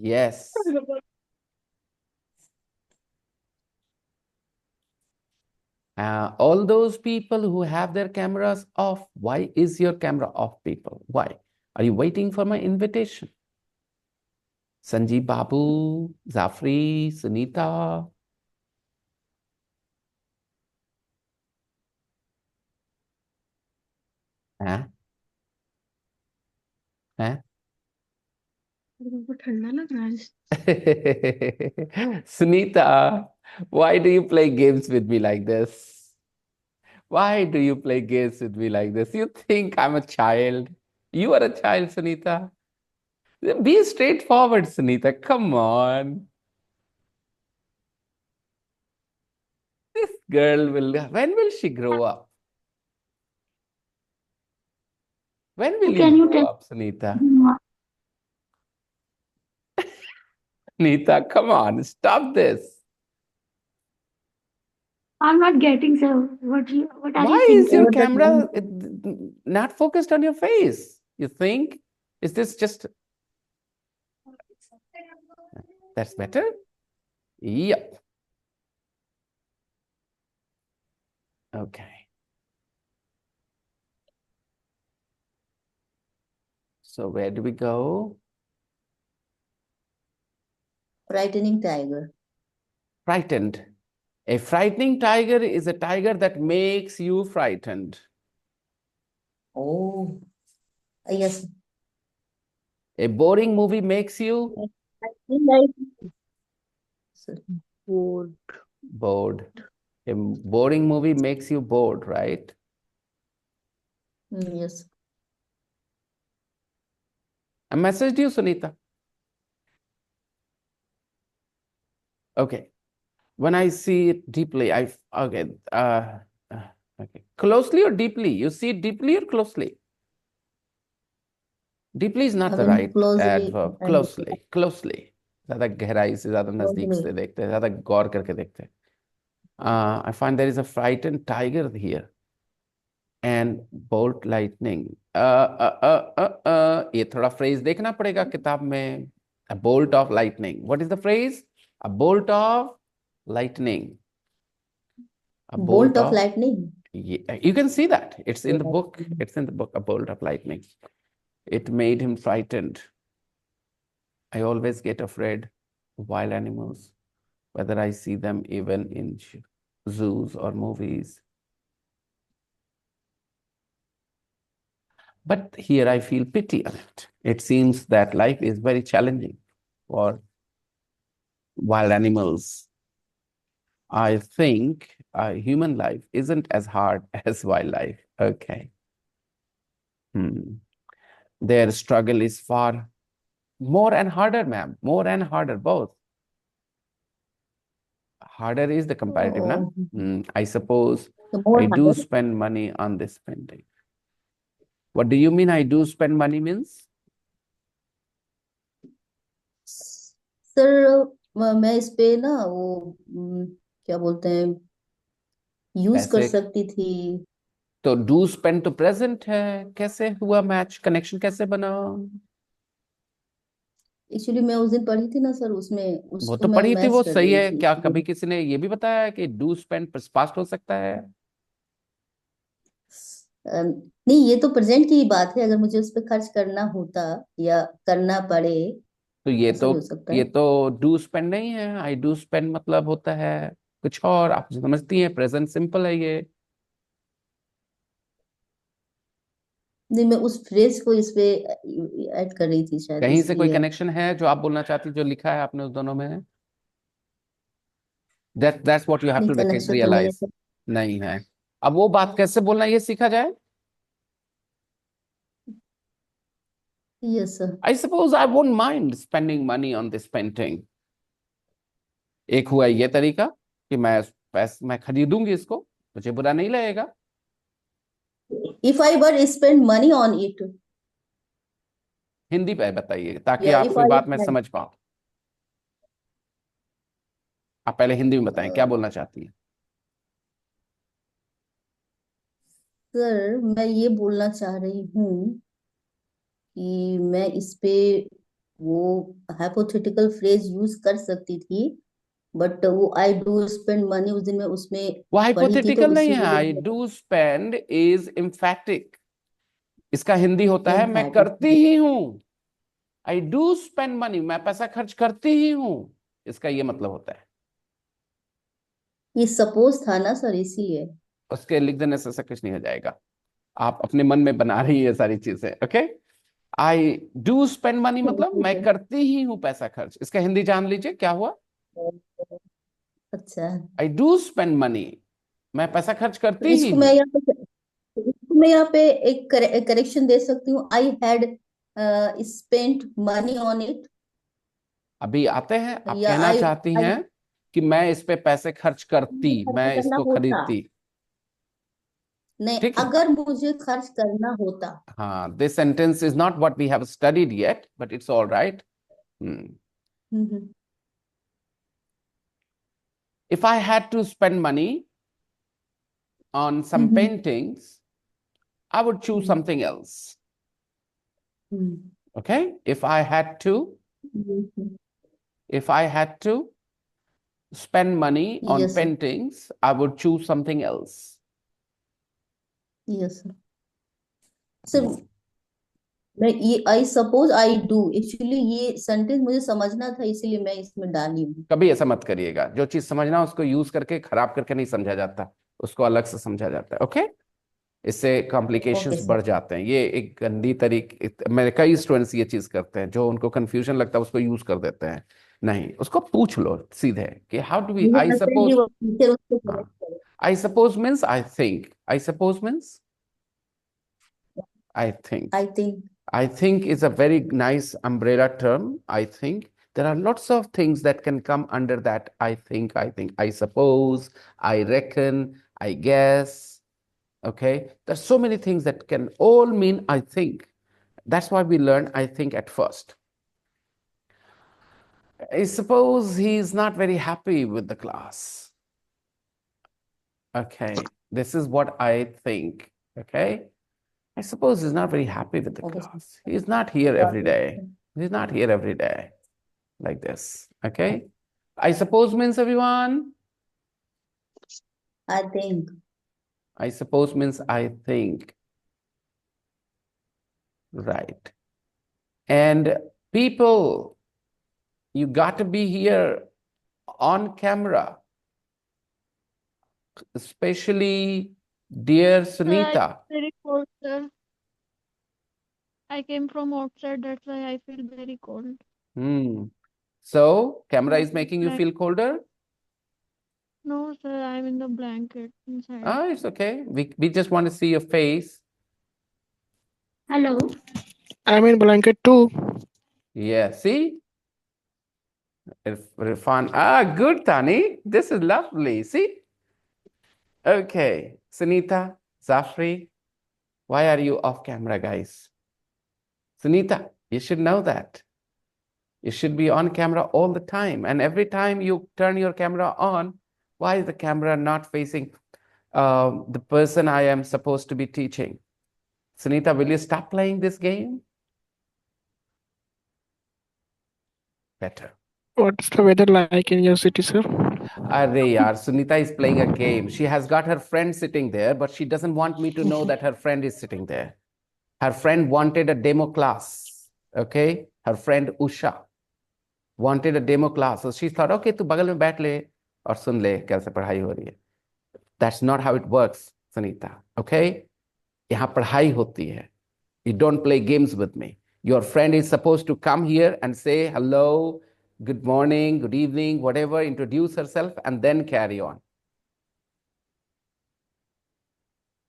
Yes. All those people who have their cameras off, why is your camera off, people? Why? Are you waiting for my invitation? Sanjeev Babu, Zafri, Sunita. Huh? Huh? ठंडा लग रहा है। Sunita, why do you play games with me like this? Why do you play games with me like this? You think I'm a child? You are a child, Sunita. Be straightforward, Sunita. Come on. This girl will, when will she grow up? When will you Can you grow tell up, Sunita? me? Sunita, come on, stop this. I'm not getting, sir. What are you Why saying, is sir? your camera not focused on your face? You think? Is this just, that's better? Yep. Okay. So where do we go? Frightening tiger. Frightened. A frightening tiger is a tiger that makes you frightened. Oh, yes. A boring movie makes you I feel like bored. bored. A boring movie makes you bored, right? Yes. I messaged you, Sunita. Okay. When I see it deeply, okay. Okay. Closely or deeply? You see it deeply or closely? Deeply is not the When right closely adverb. and Closely. Closely. ज्यादा गहराई से, ज्यादा नजदीक closely. से देखते हैं, ज्यादा गौर करके देखते हैं. I find there is a frightened tiger here and bolt lightning. ये थोड़ा phrase देखना पड़ेगा किताब में. A bolt of lightning. What is the phrase? A bolt of lightning. A bolt Bolt of of, lightning. yeah, you can see that. It's in the book. It's in the book, A Bolt of Lightning. It made him frightened. I always get afraid of wild animals, whether I see them even in zoos or movies. But here I feel pity on it. It seems that life is very challenging for wild animals. I think human life isn't as hard as wildlife. Okay. Their struggle is far more and harder, ma'am. More and harder, both. Harder is the comparative, na? Oh, I suppose the more I do harder. spend money on this spending. What do you mean I do spend money means? Sir मैं इस पे ना वो क्या बोलते हैं use कर पैसे. सकती थी. तो डू स्पेंड तो प्रेजेंट है. कैसे हुआ मैच, कनेक्शन कैसे बना? एक्चुअली मैं उस दिन पढ़ी थी ना सर, उसमें वो उसको तो मैं पढ़ी थी, मैच वो कर सही रही है. थी क्या इसलिए. कभी किसी ने ये भी बताया कि डू स्पेंड पास्ट हो सकता है? नहीं, ये तो प्रेजेंट की ही बात है. अगर मुझे उस पर खर्च करना होता या करना पड़े, तो ये ऐसा तो भी हो सकता ये है. तो डू स्पेंड नहीं है. आई डू स्पेंड मतलब होता है कुछ और. आप समझती हैं, प्रेजेंट सिंपल है ये. नहीं, मैं उस फ्रेज को इस पे ऐड कर रही थी शायद कहीं से कोई इसलिए. कनेक्शन है जो आप बोलना चाहती, जो लिखा है आपने उस दोनों में? That's what you have नहीं, to कनेक्शन तो नहीं है realize. सर. नहीं है. अब वो बात कैसे बोलना ये सीखा जाए. Yes sir. I suppose I won't mind spending money on this painting. एक हुआ ये तरीका कि मैं खरीदूंगी इसको, मुझे बुरा नहीं लगेगा. If I were spend money on it. Hindi पे बताइए ताकि या इफ आपकी आई. बात मैं समझ पाऊं. आप पहले हिंदी में बताएं क्या बोलना चाहती हैं. सर मैं ये बोलना चाह रही हूँ कि मैं इस पे वो हाइपोथेटिकल फ्रेज यूज कर सकती थी, बट वो आई डू स्पेंड मनी उस दिन में उसमें वो पढ़ी थी, तो हाइपोथेटिकल नहीं है, इसीलिए आई डू स्पेंड इज एम्फैटिक। इसका हिंदी होता है मैं एम्फैटिक। करती ही हूं। आई डू स्पेंड मनी, मैं पैसा खर्च करती ही हूं, इसका ये मतलब होता है। ये सपोज था ना सर, इसीलिए। उसके लिख देने से ऐसा कुछ नहीं हो जाएगा। आप अपने मन में बना रही है सारी चीजें। Okay, I do spend money मतलब ठीक मैं है। करती ही हूं पैसा खर्च। इसका हिंदी जान लीजिए क्या हुआ। अच्छा, आई डू स्पेंड मनी, मैं पैसा खर्च तो करती ही इसको हूं। मैं यहाँ पे इसको मैं यहाँ पे एक करेक्शन दे सकती हूँ, I had spent money on it, अभी आते हैं, आप या कहना आई चाहती आई हैं कि मैं इस पे पैसे खर्च करती, खर्च मैं करना इसको होता। खरीदती। नहीं, ठीक है। अगर मुझे खर्च करना होता। हाँ, this sentence is not what we have studied yet, but it's all right. Hmm. If I had to spend money on some hmm. paintings, I would choose hmm. something else. Hmm. Okay? If I had to spend money on yes paintings, I would choose something else. Yes sir. Hmm. मैं ये I suppose I do, actually ये sentence मुझे समझना था, इसीलिए मैं इसमें डाली हूँ। कभी ऐसा मत करिएगा, जो चीज समझना उसको यूज करके खराब करके नहीं समझा जाता, उसको अलग से समझा जाता है। ओके, इससे ओके कॉम्प्लिकेशंस सर। बढ़ जाते हैं। ये एक गंदी मेरे कई स्टूडेंट्स ये चीज करते हैं, जो उनको कंफ्यूजन लगता है उसको यूज कर देते हैं। नहीं, उसको पूछ लो सीधे कि हाउ डू वी, मुझे आई लगता है कि सपोज। वो टीचर उसको हाँ, करेक्ट करे। I suppose means I think, I suppose means I think. I think. I think is a very nice umbrella term. I think there are lots of things that can come under that. I suppose, I reckon, I guess. Okay. There's so many things that can all mean I think. That's why we learn I think at first. I suppose he's not very happy with the class. Okay. This is what I think. Okay. I suppose he's not very happy with the okay class. He's not here every day. He's not here every day. Like this. Okay. I suppose means everyone. I think. I suppose means I think. Right. And people, you got to be here on camera, especially dear Sir, I Sunita. very cold, sir. I came from outside, that's why I feel very cold. Hmm. So, camera I'm is in making you blank- feel colder? No, sir, I'm in the blanket inside. Ah, it's okay. We just want to see your face. Hello. I'm in blanket too. Yeah, see? Irfan. Ah, good, Tani. This is lovely. See? Okay. Sunita, Zafri, why are you off camera, guys? Sunita, you should know that. You should be on camera all the time. And every time you turn your camera on, why is the camera not facing the person I am supposed to be teaching? Sunita, will you stop playing this game? Better. What's the weather like in your city, sir? Arre yaar, Sunita is playing a game. She has got her friend sitting there, but she doesn't want me to know that her friend is sitting there. Her friend wanted a demo class. Okay? Her friend Usha wanted a demo class. So she thought, okay, तू बगल में बैठ ले और सुन ले कैसे पढ़ाई हो रही है. That's not how it works, Sunita. Okay? यहाँ पढ़ाई होती है. You don't play games with me. Your friend is supposed to come here and say hello, good morning, good evening, whatever, introduce herself, and then carry on.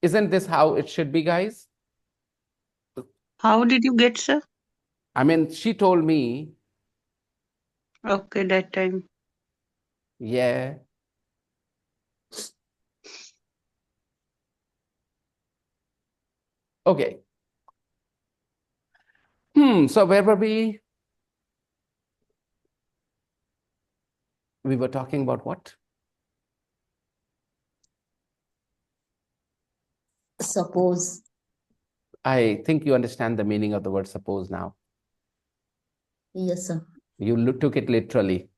Isn't this how it should be, guys? How did you get, sir? I mean, she told me, Okay, that time. yeah. Okay. So where were we? We were talking about what? Suppose. I think you understand the meaning of the word suppose now. Yes, sir. You took it literally.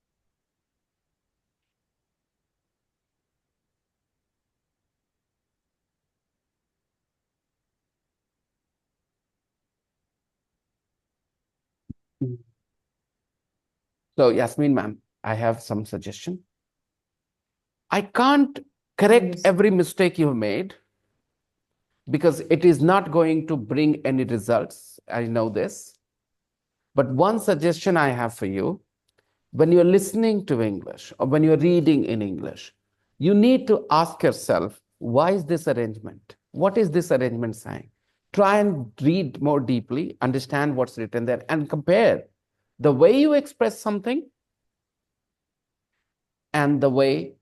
So, Yasmin ma'am, I have some suggestion. I can't correct Yes. every mistake you've made because it is not going to bring any results. I know this. But one suggestion I have for you, when you're listening to English or when you're reading in English, you need to ask yourself, why is this arrangement? What is this arrangement saying? Try and read more deeply, understand what's written there, and compare the way you express something and the way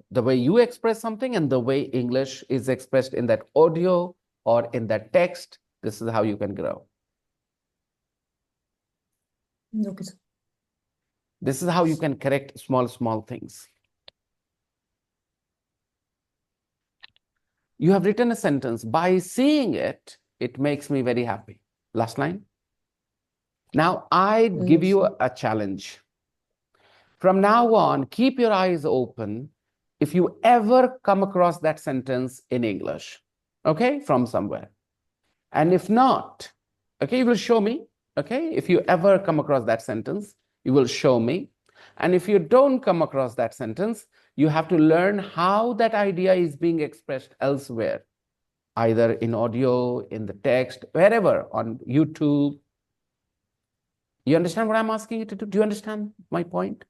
the way you express something and the way English is expressed in that audio or in that text. This is how you can grow. Okay, sir. This is how you can correct small things. You have written a sentence. By seeing it, it makes me very happy. Last line. Now, I give Yes, you sir. a challenge. From now on, keep your eyes open if you ever come across that sentence in English, okay, from somewhere. And if not, okay, you will show me, okay? If you ever come across that sentence, you will show me. And if you don't come across that sentence, you have to learn how that idea is being expressed elsewhere, either in audio, in the text, wherever, on YouTube. You understand what I'm asking you to do? Do you understand my point?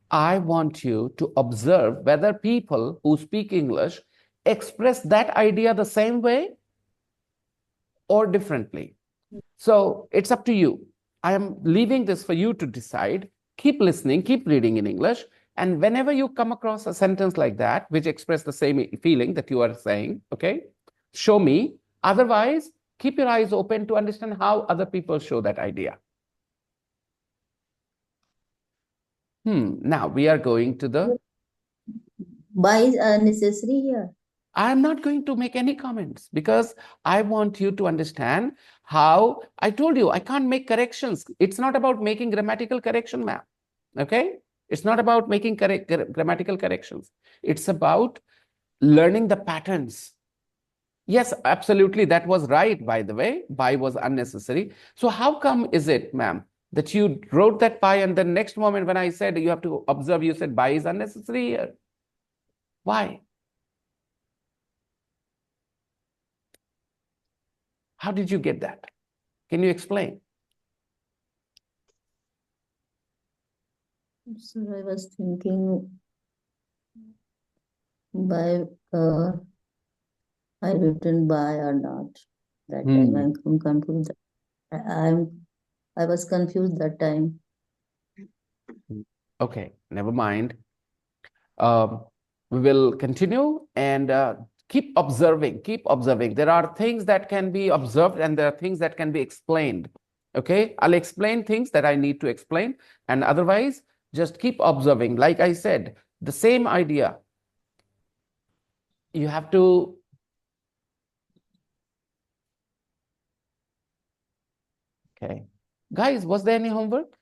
I want you to observe whether people who speak English express that idea the same way or differently. So it's up to you. I am leaving this for you to decide. Keep listening, keep reading in English. And whenever you come across a sentence like that, which express the same feeling that you are saying, okay, show me. Otherwise, keep your eyes open to understand how other people show that idea. Now we are going to the... By is necessary here. I'm not going to make any comments because I want you to understand how... I told you, I can't make corrections. It's not about making grammatical correction, ma'am. Okay? It's not about making grammatical corrections. It's about learning the patterns. Yes, absolutely. That was right, by the way. By was unnecessary. So how come is it, ma'am, that you wrote that by and the next moment when I said you have to observe, you said by is unnecessary here? Why? How did you get that? Can you explain? Sir, I was thinking by I written by or not. That time I'm confused. I was confused that time. Okay, never mind. We will continue and keep observing, keep observing. There are things that can be observed and there are things that can be explained. Okay, I'll explain things that I need to explain, and otherwise, just keep observing. Like I said, the same idea. You have to... Okay. Guys, was there any homework?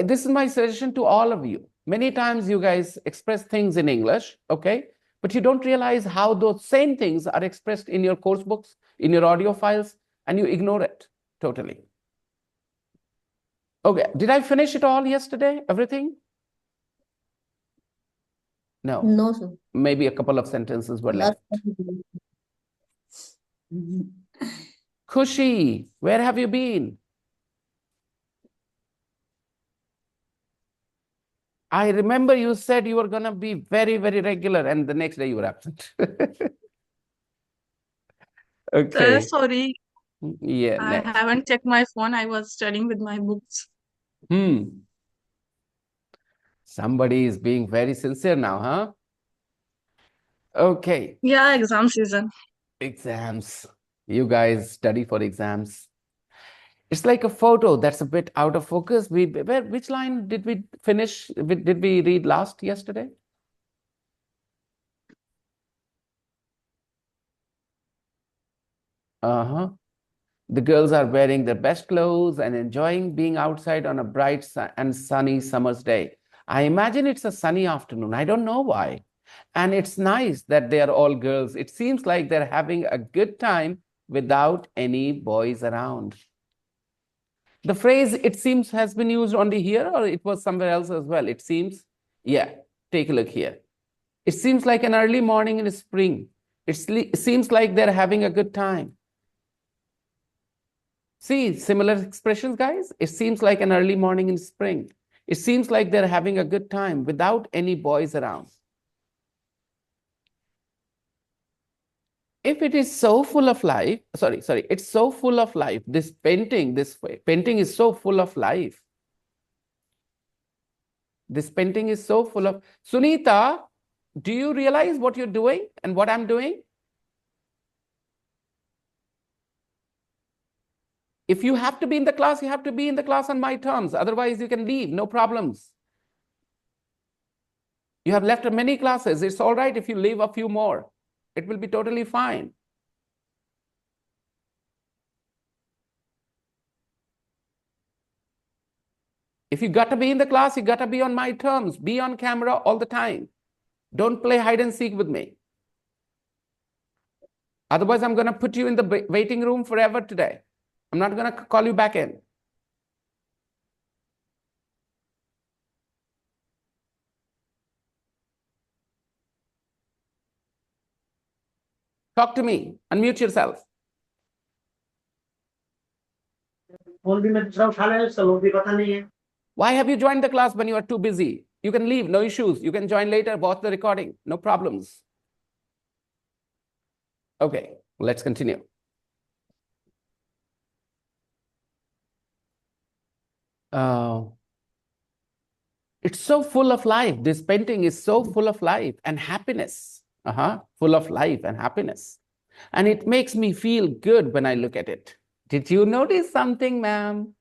This is my suggestion to all of you. Many times you guys express things in English, okay? But you don't realize how those same things are expressed in your course books, in your audio files, and you ignore it totally. Okay, did I finish it all yesterday? Everything? No. No, sir. Maybe a couple of sentences were Last left. time. Khushi, where have you been? I remember you said you were going to be very, very regular, and the next day you were absent. Okay. Sorry, Yeah, I next. haven't checked my phone. I was studying with my books. Somebody is being very sincere now, huh? Okay. Yeah, exam season. Exams. You guys study for exams. It's like a photo that's a bit out of focus. Which line did we finish? Did we read last yesterday? Uh-huh. The girls are wearing their best clothes and enjoying being outside on a bright and sunny summer's day. I imagine it's a sunny afternoon. I don't know why. And it's nice that they are all girls. It seems like they're having a good time without any boys around. The phrase "it seems" has been used only here, or it was somewhere else as well? It seems, yeah, take a look here. It seems like an early morning in spring. It seems like they're having a good time. See, similar expressions, guys. It seems like an early morning in spring. It seems like they're having a good time without any boys around. If it is so full of life, sorry, it's so full of life. This painting is so full of life. This painting is so full of... Sunita, do you realize what you're doing and what I'm doing? If you have to be in the class, you have to be in the class on my terms. Otherwise, you can leave, no problems. You have left many classes. It's all right if you leave a few more. It will be totally fine. If you got to be in the class, you got to be on my terms. Be on camera all the time. Don't play hide and seek with me. Otherwise, I'm going to put you in the waiting room forever today. I'm not going to call you back in. Talk to me. Unmute yourself. Why have you joined the class when you are too busy? You can leave, no issues. You can join later, watch the recording, no problems. Okay, let's continue. It's so full of life. This painting is so full of life and happiness. Full of life and happiness. And it makes me feel good when I look at it. Did you notice something, ma'am?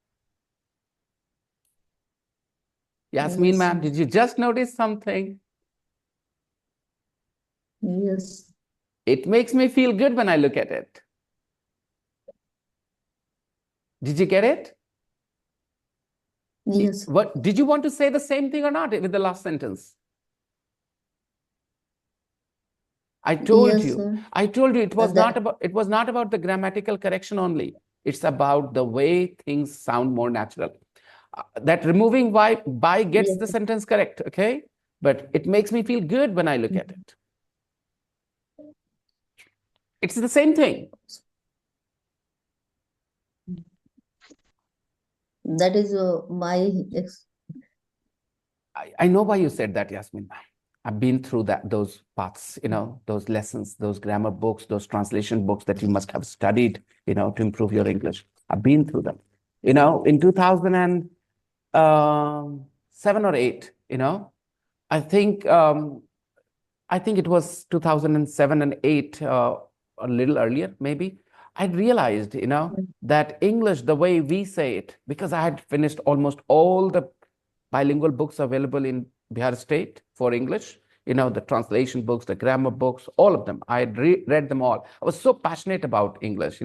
Yasmin, Yes. ma'am, did you just notice something? Yes. It makes me feel good when I look at it. Did you get it? Yes. What did you want to say the same thing or not with the last sentence? I told Yes, you. sir. I told you it was That- not about the grammatical correction only. It's about the way things sound more natural. That removing by gets Yes. the sentence correct, okay? But it makes me feel good when I look at it. It's the same thing. That is my I know why you said that, Yasmin. I've been through those paths, those lessons, those grammar books, those translation books that you must have studied, to improve your English. I've been through them. In 2007 or 8, I think it was 2007 and 8, a little earlier, maybe. I realized, that English, the way we say it, because I had finished almost all the bilingual books available in Bihar state for English, the translation books, the grammar books, all of them. I had read them all. I was so passionate about English,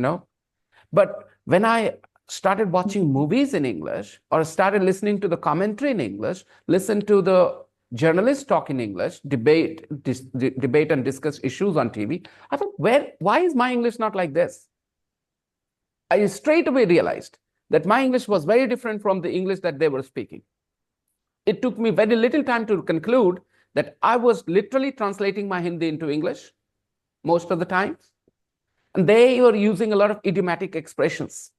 But when I started watching movies in English or started listening to the commentary in English, listen to the journalists talk in English, debate and discuss issues on TV, I thought, why is my English not like this? I straight away realized that my English was very different from the English that they were speaking. It took me very little time to conclude that I was literally translating my Hindi into English most of the time. And they were using a lot of idiomatic expressions.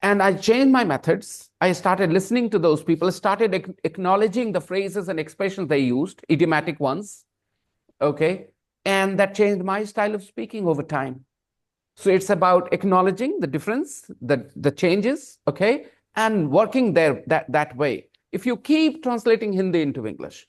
And I changed my methods. I started listening to those people, started acknowledging the phrases and expressions they used, idiomatic ones. Okay. And that changed my style of speaking over time. So it's about acknowledging the difference, the changes, okay, and working there that way. If you keep translating Hindi into English,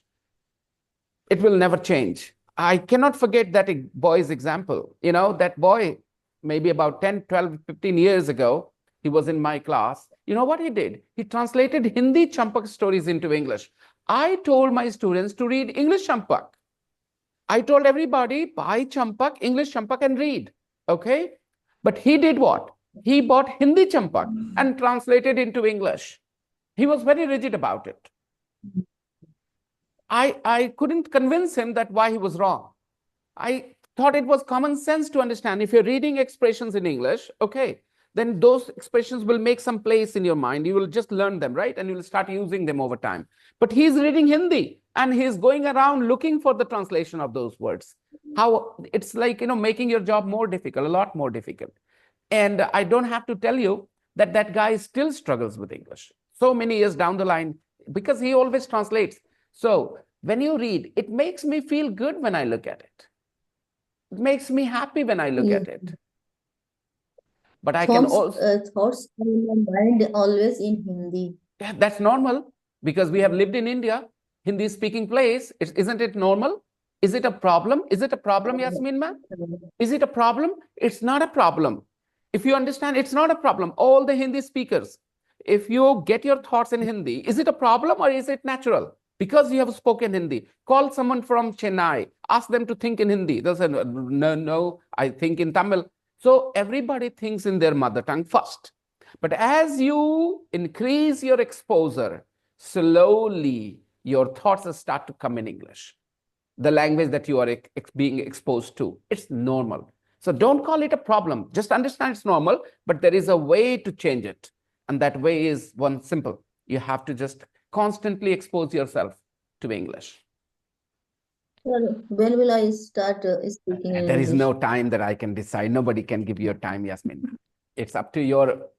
it will never change. I cannot forget that boy's example. That boy, maybe about 10, 12, 15 years ago, he was in my class. You know what he did? He translated Hindi Champak stories into English. I told my students to read English Champak. I told everybody, buy Champak, English Champak and read. Okay? But he did what? He bought Hindi Champak and translated into English. He was very rigid about it. I couldn't convince him that why he was wrong. I thought it was common sense to understand if you're reading expressions in English, okay, then those expressions will make some place in your mind. You will just learn them, right? And you will start using them over time. But he's reading Hindi and he's going around looking for the translation of those words. How it's like, making your job more difficult, a lot more difficult. And I don't have to tell you that that guy still struggles with English so many years down the line because he always translates. So when you read, it makes me feel good when I look at it. It makes me happy when I look Yes. at it. But I can also, Thoughts in my mind always in Hindi. yeah, that's normal because we have lived in India, Hindi speaking place. Isn't it normal? Is it a problem? Is it a problem, Yasmin ma'am? Is it a problem? It's not a problem. If you understand, it's not a problem. All the Hindi speakers, if you get your thoughts in Hindi, is it a problem or is it natural? Because you have spoken Hindi. Call someone from Chennai, ask them to think in Hindi. They'll say, no, I think in Tamil. So everybody thinks in their mother tongue first. But as you increase your exposure, slowly your thoughts start to come in English, the language that you are being exposed to. It's normal. So don't call it a problem. Just understand it's normal, but there is a way to change it. And that way is one simple. You have to just constantly expose yourself to English. Sir, when will I start speaking in There is English? no time that I can decide. Nobody can give you a time, Yasmin. It's up to your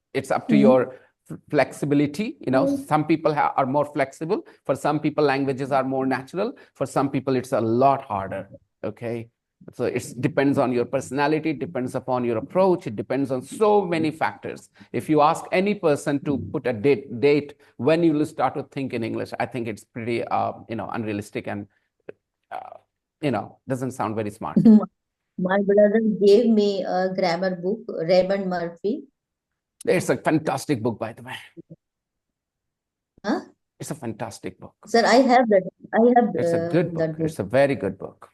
flexibility. Some people are more flexible. For some people, languages are more natural. For some people, it's a lot harder. Okay. So it depends on your personality, it depends upon your approach, it depends on so many factors. If you ask any person to put a date when you will start to think in English, I think it's pretty unrealistic and doesn't sound very smart. My brother gave me a grammar book, Raymond Murphy. It's a fantastic book, by the way. Huh? It's a fantastic book. Sir, I have that. It's a good book. That book. It's a very good book.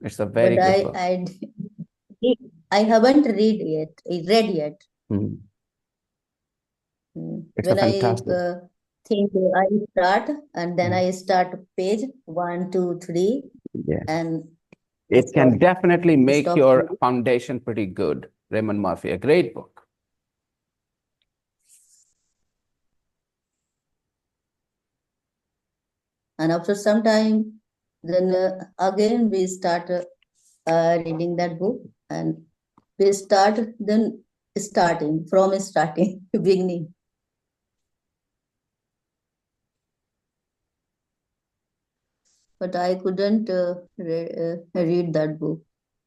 It's a very But good book. I haven't read yet. Hmm. It's When a fantastic. I think I start and then I start page 1, 2, 3 Yes. and It can stop. definitely make Stop your reading. foundation pretty good. Raymond Murphy, a great book. And after some time, then again we start reading that book and we start then from starting beginning. But I couldn't read that book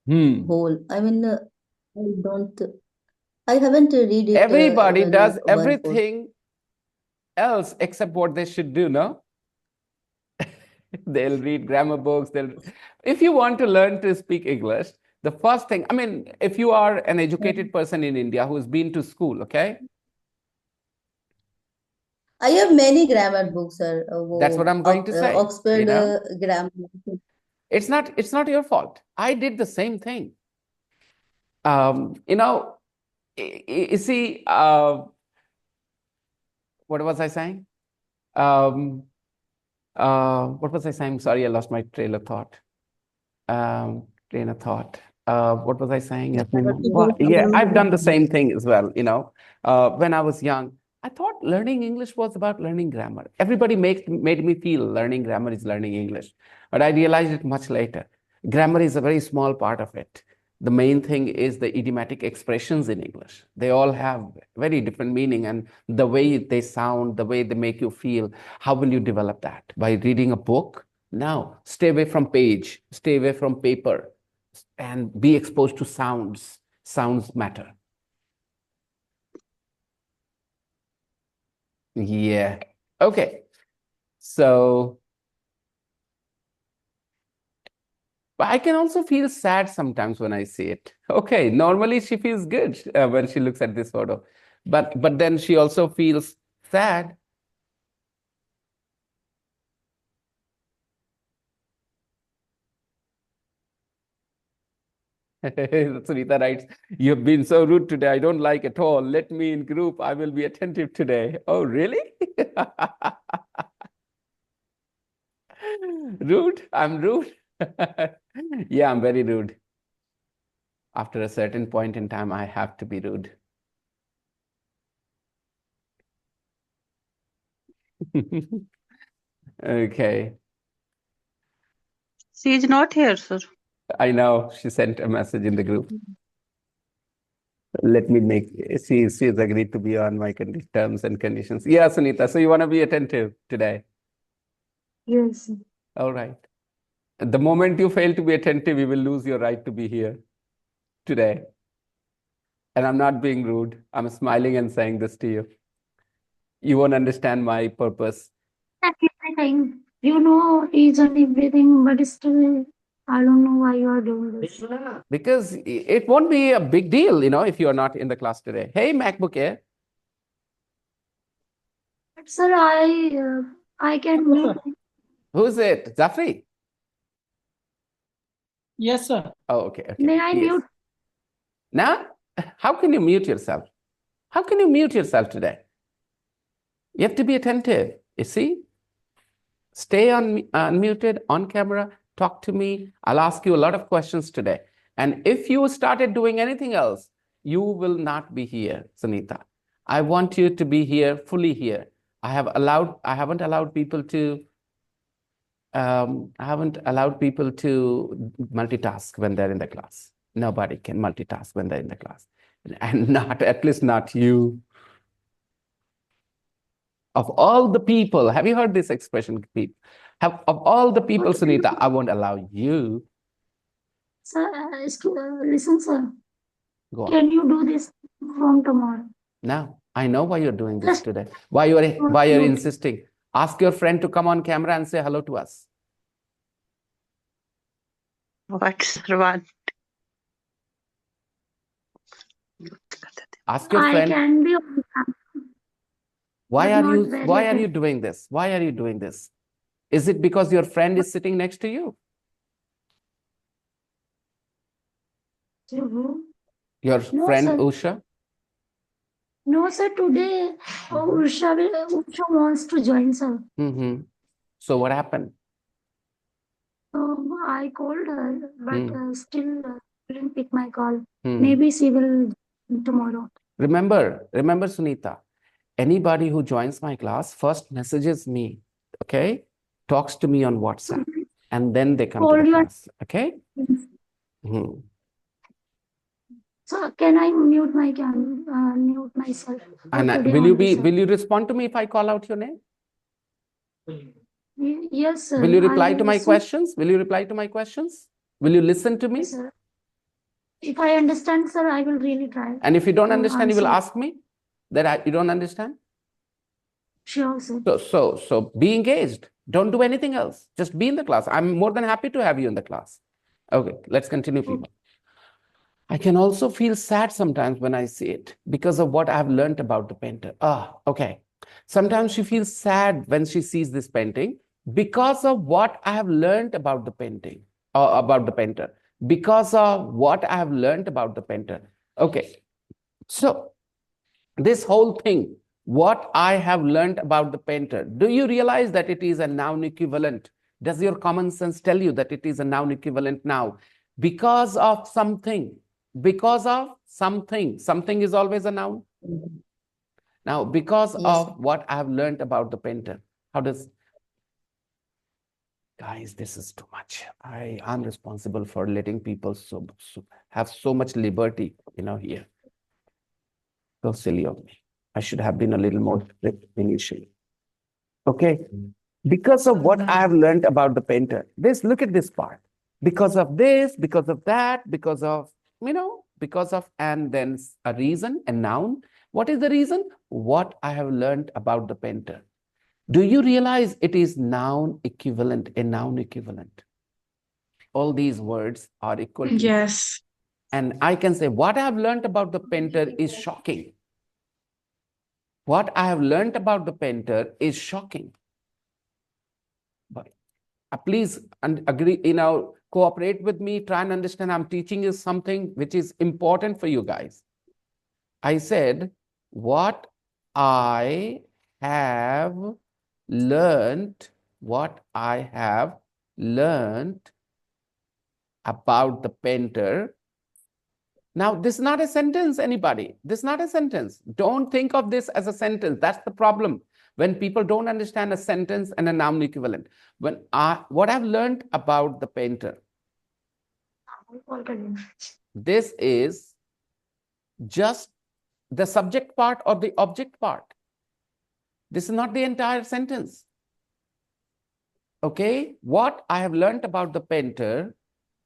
whole. I mean, I haven't read it. Everybody even does 1/4. everything else except what they should do, no? They'll read grammar books. If you want to learn to speak English, the first thing, I mean, if you are an educated person in India who's been to school, okay? I have many grammar books, sir. That's what I'm going to say. Oxford grammar. It's not your fault. I did the same thing. You see, what was I saying? What was I saying? Sorry, I lost my train of thought. What was I saying? Yeah, I've done the same thing as well. When I was young, I thought learning English was about learning grammar. Everybody made me feel learning grammar is learning English, but I realized it much later. Grammar is a very small part of it. The main thing is the idiomatic expressions in English. They all have very different meaning, and the way they sound, the way they make you feel. How will you develop that? By reading a book? No. Stay away from page, stay away from paper, and be exposed to sounds. Sounds matter. Yeah. Okay. So, but I can also feel sad sometimes when I see it. Okay, normally she feels good when she looks at this photo, but then she also feels sad. Sunita writes, you've been so rude today. I don't like at all. Let me in group. I will be attentive today. Oh, really? Rude? I'm rude. Yeah, I'm very rude. After a certain point in time, I have to be rude. Okay. She is not here, sir. I know she sent a message in the group. Let me make, she's agreed to be on my terms and conditions. Yeah, Sunita. So you want to be attentive today? Yes. All right. The moment you fail to be attentive, you will lose your right to be here today. And I'm not being rude. I'm smiling and saying this to you. You won't understand my purpose. Everything. You know each and everything, but still, I don't know why you are doing this. Because it won't be a big deal, if you are not in the class today. Hey, MacBook Air. But sir, I can mute. Who's it? Zafri? Yes, sir. Oh, okay. May I Yes. mute? Now, how can you mute yourself? How can you mute yourself today? You have to be attentive. You see? Stay unmuted, on camera, talk to me. I'll ask you a lot of questions today. And if you started doing anything else, you will not be here, Sunita. I want you to be here, fully here. I haven't allowed people to multitask when they're in the class. Nobody can multitask when they're in the class. And at least not you. Of all the people, have you heard this expression, Pete? Of all the people, Sunita, I won't allow you. Sir, listen, sir. Go on. Can you do this from tomorrow? Now, I know why you're doing this today. Why you're insisting. Ask your friend to come on camera and say hello to us. What, sir? What? Ask your I friend. can be on camera. Why but are you not very why are you attentive. doing this? Why are you doing this? Is it because your friend is sitting next to you? Mhm. Your No, friend sir. Usha? No, sir. Today, Usha wants to join, sir. Mm-hmm. So what happened? I called her, but still didn't pick my call. Hmm. Maybe she will tomorrow. Remember, Sunita, anybody who joins my class first messages me, okay? Talks to me on WhatsApp, and then they come to the Called you. class, okay? Hmm. So can I mute mute myself? For And today will only, sir. you respond to me if I call out your name? Yes, sir. Will you reply to my soon- questions? Will you reply to my questions? Will you listen to me? Yes, sir. If I understand, sir, I will really try. And if you don't to understand, you will answer. ask me that you don't understand. Sure, sir. So be engaged. Don't do anything else. Just be in the class. I'm more than happy to have you in the class. Okay, let's continue, people. I can also feel sad sometimes when I see it because of what I've learned about the painter. Okay. Sometimes she feels sad when she sees this painting because of what I have learned about the painting, or about the painter. Because of what I have learned about the painter. Okay. So this whole thing, what I have learned about the painter, do you realize that it is a noun equivalent? Does your common sense tell you that it is a noun equivalent now? Because of something. Because of something. Something is always a noun. Now, because Yes, of what I have learned about the painter, how does... Guys, this is too much. I'm responsible for letting people have so much liberty, here. So silly of me. I should have been a little more strict initially. Okay. Because of what I have learned about the painter. Look at this part. Because of this, because of that, because of, and then a reason, a noun. What is the reason? What I have learned about the painter. Do you realize it is noun equivalent, a noun equivalent? All these words are equal to. Yes. And I can say, what I have learned about the painter is shocking. What I have learned about the painter is shocking. But please agree, Cooperate with me, try and understand. I'm teaching you something which is important for you guys. I said, what I have learned, what I have learned about the painter. Now, this is not a sentence, anybody. This is not a sentence. Don't think of this as a sentence. That's the problem. When people don't understand a sentence and a noun equivalent. What I've learned about the painter. This is just the subject part or the object part. This is not the entire sentence. Okay, what I have learned about the painter,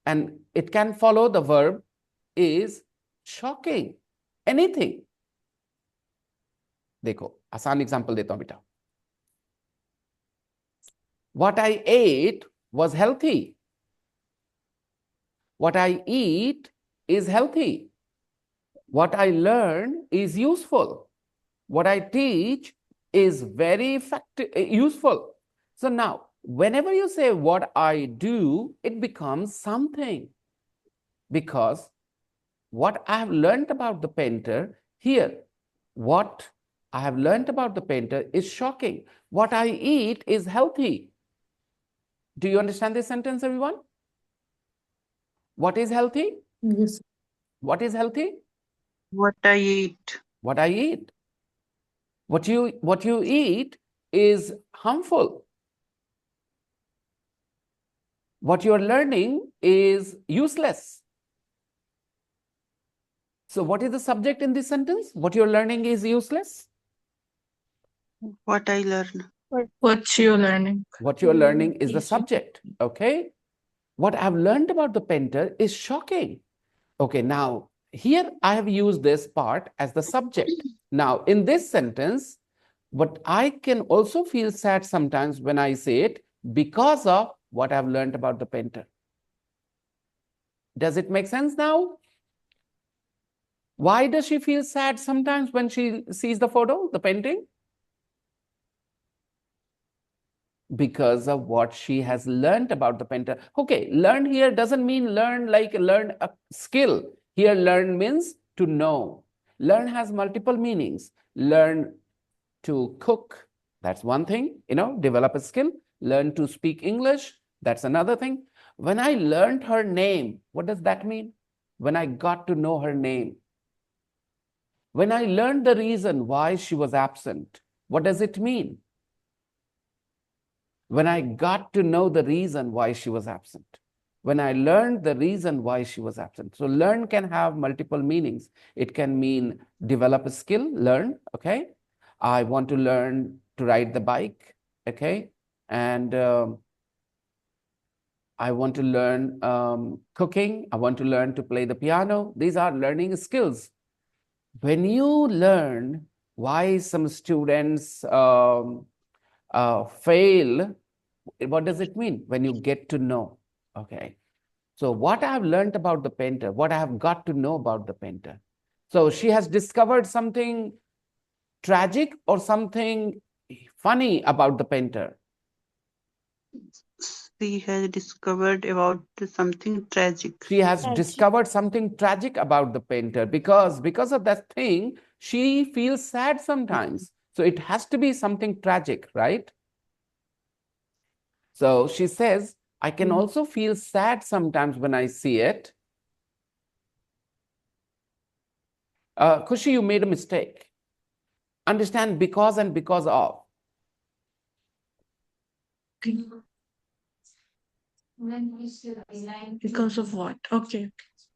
and it can follow the verb, is shocking. Anything. देखो, आसान example देता हूं बेटा. What I ate was healthy. What I eat is healthy. What I learn is useful. What I teach is very effective, useful. So now, whenever you say what I do, it becomes something. Because what I have learned about the painter here, what I have learned about the painter is shocking. What I eat is healthy. Do you understand this sentence, everyone? What is healthy? Yes. What is healthy? What I eat. What I eat. What you eat is harmful. What you are learning is useless. So what is the subject in this sentence? What you're learning is useless. What I learn. What you're learning? What you're learning is the subject. Okay. What I've learned about the painter is shocking. Okay, now here I have used this part as the subject. Now in this sentence, but I can also feel sad sometimes when I say it because of what I've learned about the painter. Does it make sense now? Why does she feel sad sometimes when she sees the photo, the painting? Because of what she has learned about the painter. Okay, learn here doesn't mean learn like learn a skill. Here learn means to know. Learn has multiple meanings. Learn to cook, that's one thing, develop a skill. Learn to speak English, that's another thing. When I learned her name, what does that mean? When I got to know her name. When I learned the reason why she was absent, what does it mean? When I got to know the reason why she was absent. When I learned the reason why she was absent. So learn can have multiple meanings. It can mean develop a skill, learn, okay? I want to learn to ride the bike, okay? And I want to learn cooking. I want to learn to play the piano. These are learning skills. When you learn why some students fail, what does it mean? When you get to know, okay? So what I have learned about the painter, what I have got to know about the painter. So she has discovered something tragic or something funny about the painter. She has discovered about something tragic. She has discovered something tragic about the painter because of that thing, she feels sad sometimes. So it has to be something tragic, right? So she says, I can also feel sad sometimes when I see it. Kushi, you made a mistake. Understand because and because of. Because of what? Okay,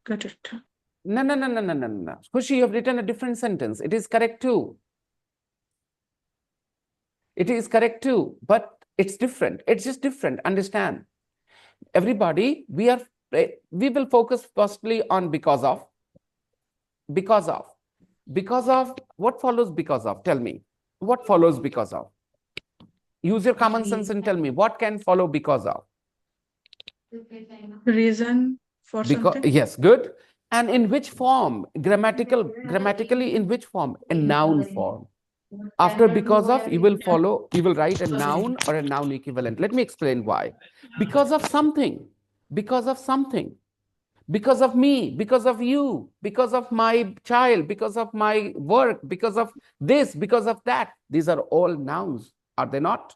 got it. No. Kushi, you have written a different sentence. It is correct too. It is correct too, but it's different. It's just different. Understand? Everybody, we will focus firstly on because of. Because of. Because of, what follows because of? Tell me. What follows because of? Use your common sense and tell me what can follow because of. Reason for something? Yes, good. And in which form? Grammatically, in which form? A noun form. After because of, you will write a noun or a noun equivalent. Let me explain why. Because of something. because of something, because of me, because of you, because of my child, because of my work, because of this, because of that. These are all nouns, are they not?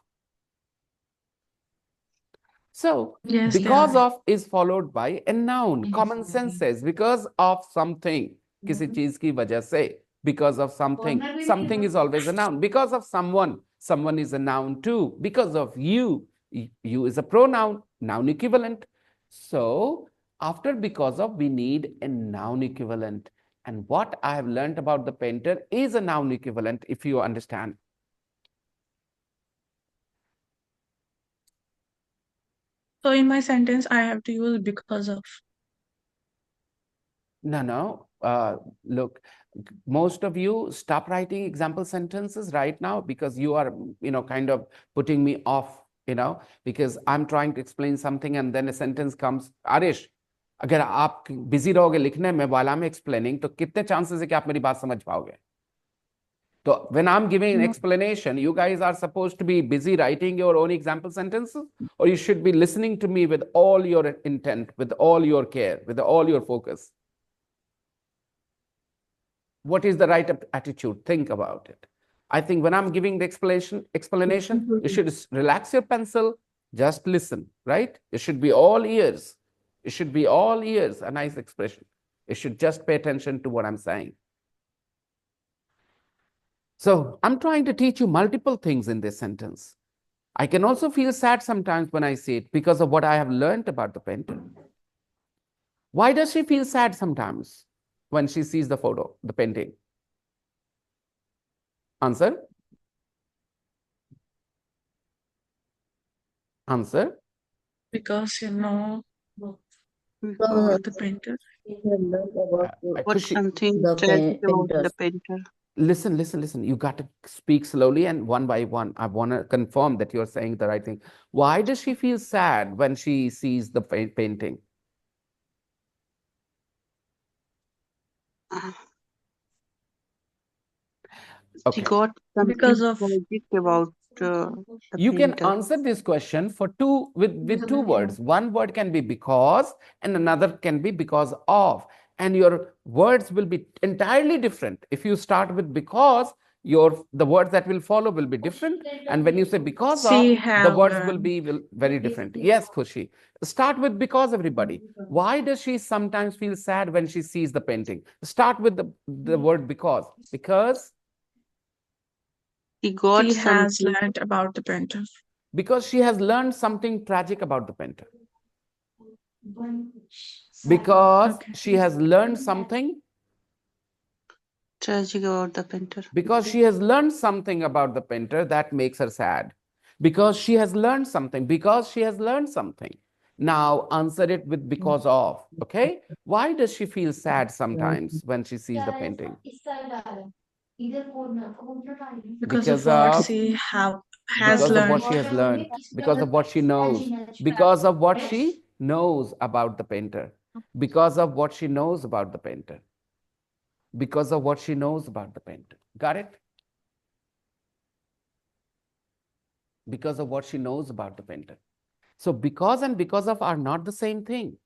So Yes, they because are. of is followed by a noun. Common sense says because of something, किसी चीज की वजह से, because of something. Something is always a noun. Because of someone, someone is a noun too. Because of you, you is a pronoun, noun equivalent. So after because of, we need a noun equivalent. And what I have learned about the painter is a noun equivalent, if you understand. So in my sentence, I have to use because of. No. Look, most of you stop writing example sentences right now because you are, kind of putting me off, because I'm trying to explain something and then a sentence comes. Arish, अगर आप busy रहोगे लिखने में while I'm explaining, तो कितने chances है कि आप मेरी बात समझ पाओगे? So when I'm giving an explanation, you guys are supposed to be busy writing your own example sentences, or you should be listening to me with all your intent, with all your care, with all your focus. What is the right attitude? Think about it. I think when I'm giving the explanation, you should relax your pencil, just listen, right? It should be all ears. It should be all ears, a nice expression. You should just pay attention to what I'm saying. So I'm trying to teach you multiple things in this sentence. I can also feel sad sometimes when I see it because of what I have learned about the painter. Why does she feel sad sometimes when she sees the photo, the painting? Answer? Answer? Because Because the painter. we have learned about What's Kushi, something the tragic about painters. the painter? listen. You got to speak slowly and one by one. I want to confirm that you're saying the right thing. Why does she feel sad when she sees the painting? Uh, She Okay. got Because something of tragic about the You can painter. answer this question for with two words. One word can be because and another can be because of. And your words will be entirely different. If you start with because, the words that will follow will be different. And when you say because of, she the have words will be very different. Yes, Khushi. Start with because, everybody. Why does she sometimes feel sad when she sees the painting? Start with the word because. Because He got she has something learned about the painter. she has learned something tragic about the painter. Because Okay. she has learned something. tragic about the painter. Because she has learned something about the painter that makes her sad. Because she has learned something. Because she has learned something. Now answer it with because of. Okay? Why does she feel sad sometimes when she sees the painting? Because of Because what of she has because of what learned. she has learned, because of what she knows, because of what she knows about the painter, because of what she knows about the painter, because of what she knows about the painter. Got it? Because of what she knows about the painter. So because and because of are not the same thing.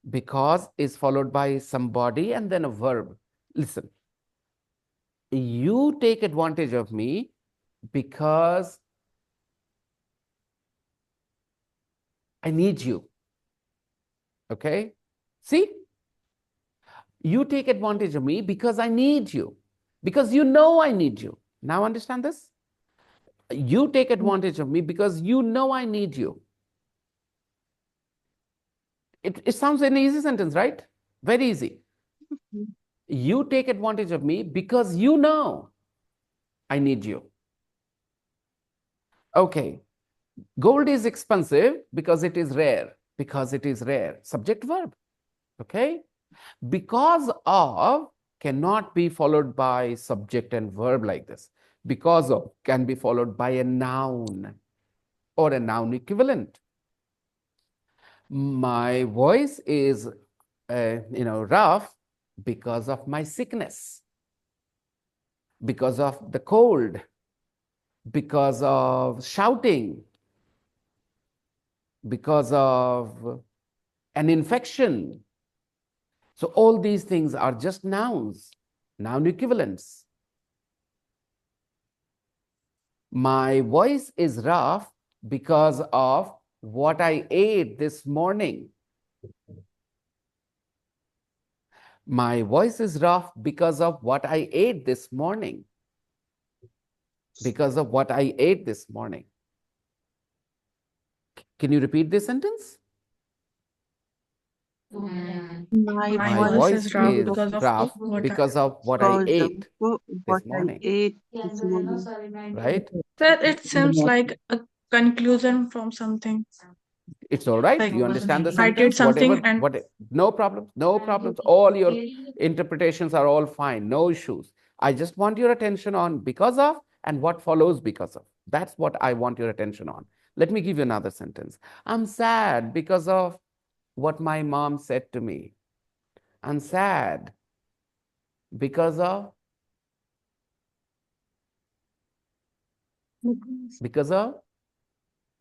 Because is followed by some body and then a verb. Listen, you take advantage of me because I need you. Okay? See? You take advantage of me because I need you, because you know I need you. Now understand this? You take advantage of me because you know I need you. It sounds an easy sentence, right? Very easy. You take advantage of me because you know I need you. Okay. Gold is expensive because it is rare. Because it is rare. Subject verb. Okay. Because of cannot be followed by subject and verb like this. Because of can be followed by a noun or a noun equivalent. My voice is, rough because of my sickness, because of the cold, because of shouting, because of an infection. So all these things are just nouns, noun equivalents. My voice is rough because of what I ate this morning. My voice is rough because of what I ate this morning. Because of what I ate this morning. Can you repeat this sentence? My My voice voice is rough is because of rough what because of what I because of ate what this I morning, ate this morning. right? That it seems like a conclusion from something. It's all right. Like You understand the I did sentence, something and no problem, no problems. All your interpretations are all fine, no issues. I just want your attention on because of and what follows because of. That's what I want your attention on. Let me give you another sentence. I'm sad because of what my mom said to me. I'm sad because of Because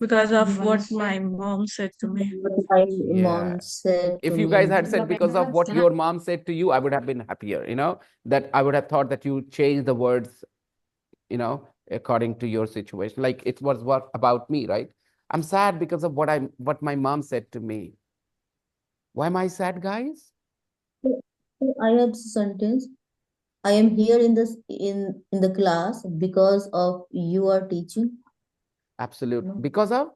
because of what my mom said to me. What my yeah. mom said to If you guys me. had said because of what your mom said to you, I would have been happier, that I would have thought that you changed the words, according to your situation. Like it was what about me, right? I'm sad because of what my mom said to me. Why am I sad, guys? So I have sentence. I am here in this in the class because of you are teaching. Absolute. No. Because of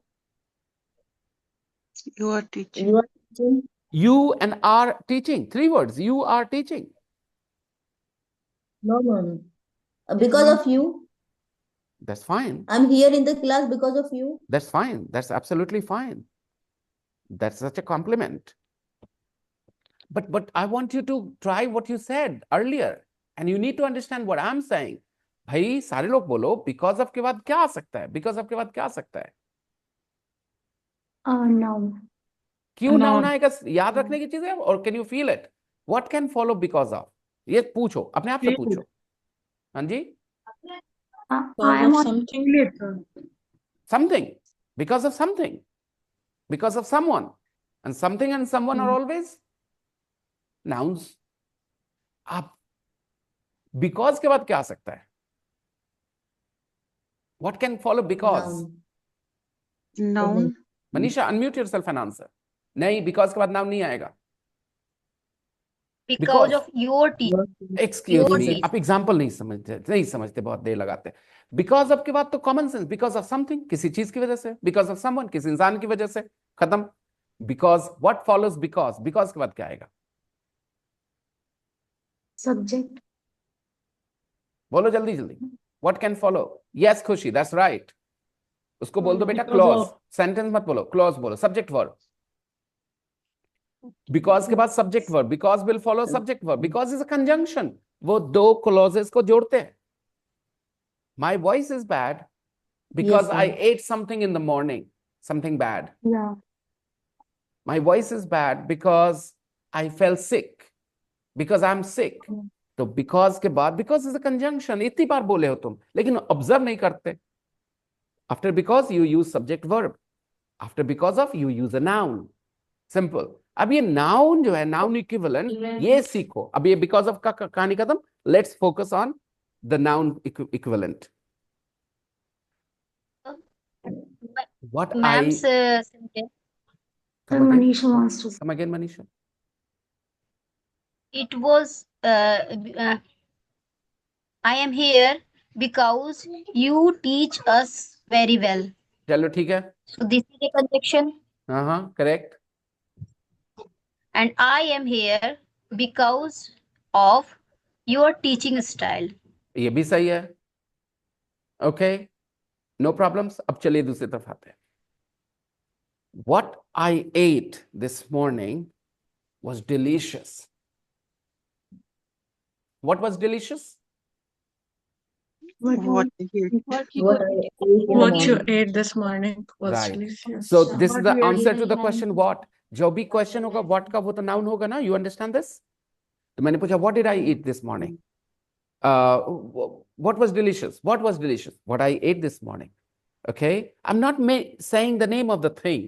You are teaching. You are teaching. you and are teaching. 3 words. You are teaching. No, no, no. Because of you. That's fine. I'm here in the class because of you. That's fine. That's absolutely fine. That's such a compliment. But I want you to try what you said earlier. And you need to understand what I'm saying. भाई सारे लोग बोलो because of के बाद क्या आ सकता है? Because of के बाद क्या आ सकता है? no. क्यों No. नाउन आएगा? याद रखने की चीज है. और can you feel it? What can follow because of? ये पूछो, अपने आप से पूछो. हाँ जी. I Because am of on something. Something. Because of something. Because of someone. And something and someone are always nouns. आप because के बाद क्या आ सकता है? What can follow because? Noun. Manisha, unmute yourself and answer. नहीं, because के बाद noun नहीं आएगा. Because of your teacher. Excuse Your me, teacher. आप एग्जाम्पल नहीं समझते बहुत देर लगाते हैं. बिकॉज ऑफ के बाद तो common sense. Because of something, किसी चीज की वजह से. बिकॉज ऑफ समवन, किसी इंसान की वजह से. खत्म. Because what follows because? Because के बाद क्या आएगा? subject. बोलो जल्दी जल्दी. What can follow? यस खुशी, दैट्स राइट. उसको बोल दो बेटा Because क्लॉज. of- सेंटेंस मत बोलो, क्लॉज बोलो. Subject verb. बिकॉज के बाद subject verb. Because will follow subject verb. Because is a conjunction. वो 2 क्लॉजेस को जोड़ते हैं. My voice is bad because Yes, I sir. ate something in the morning, something bad. Yeah. My voice is bad because I fell sick, because I'm sick. तो because के बाद, because is a conjunction. इतनी बार बोले हो तुम, लेकिन observe नहीं करते. After because you use subject verb. After because of you use a noun. Simple. अब ये noun जो है, noun equivalent, ये सीखो. अब ये because of का कहानी खत्म. Let's focus on the noun equivalent. What Ma'am's I sentence. So come again? Manisha wants to say. Come again, Manisha. It was I am here because you teach us very well. चलो ठीक है. So this is a conjunction. Correct. And I am here because of your teaching style. ये भी सही है. Okay, no problems. अब चलिए दूसरी तरफ आते हैं. What I ate this morning was delicious. What was delicious? What What I hear. What I ate in the What you morning. ate this morning was Right. delicious. So this is the answer to the question what. जो भी question होगा what का, वो तो noun होगा ना. You understand this? तो मैंने पूछा what did I eat this morning? What was delicious? What was delicious? What I ate this morning. Okay, I'm not saying the name of the thing.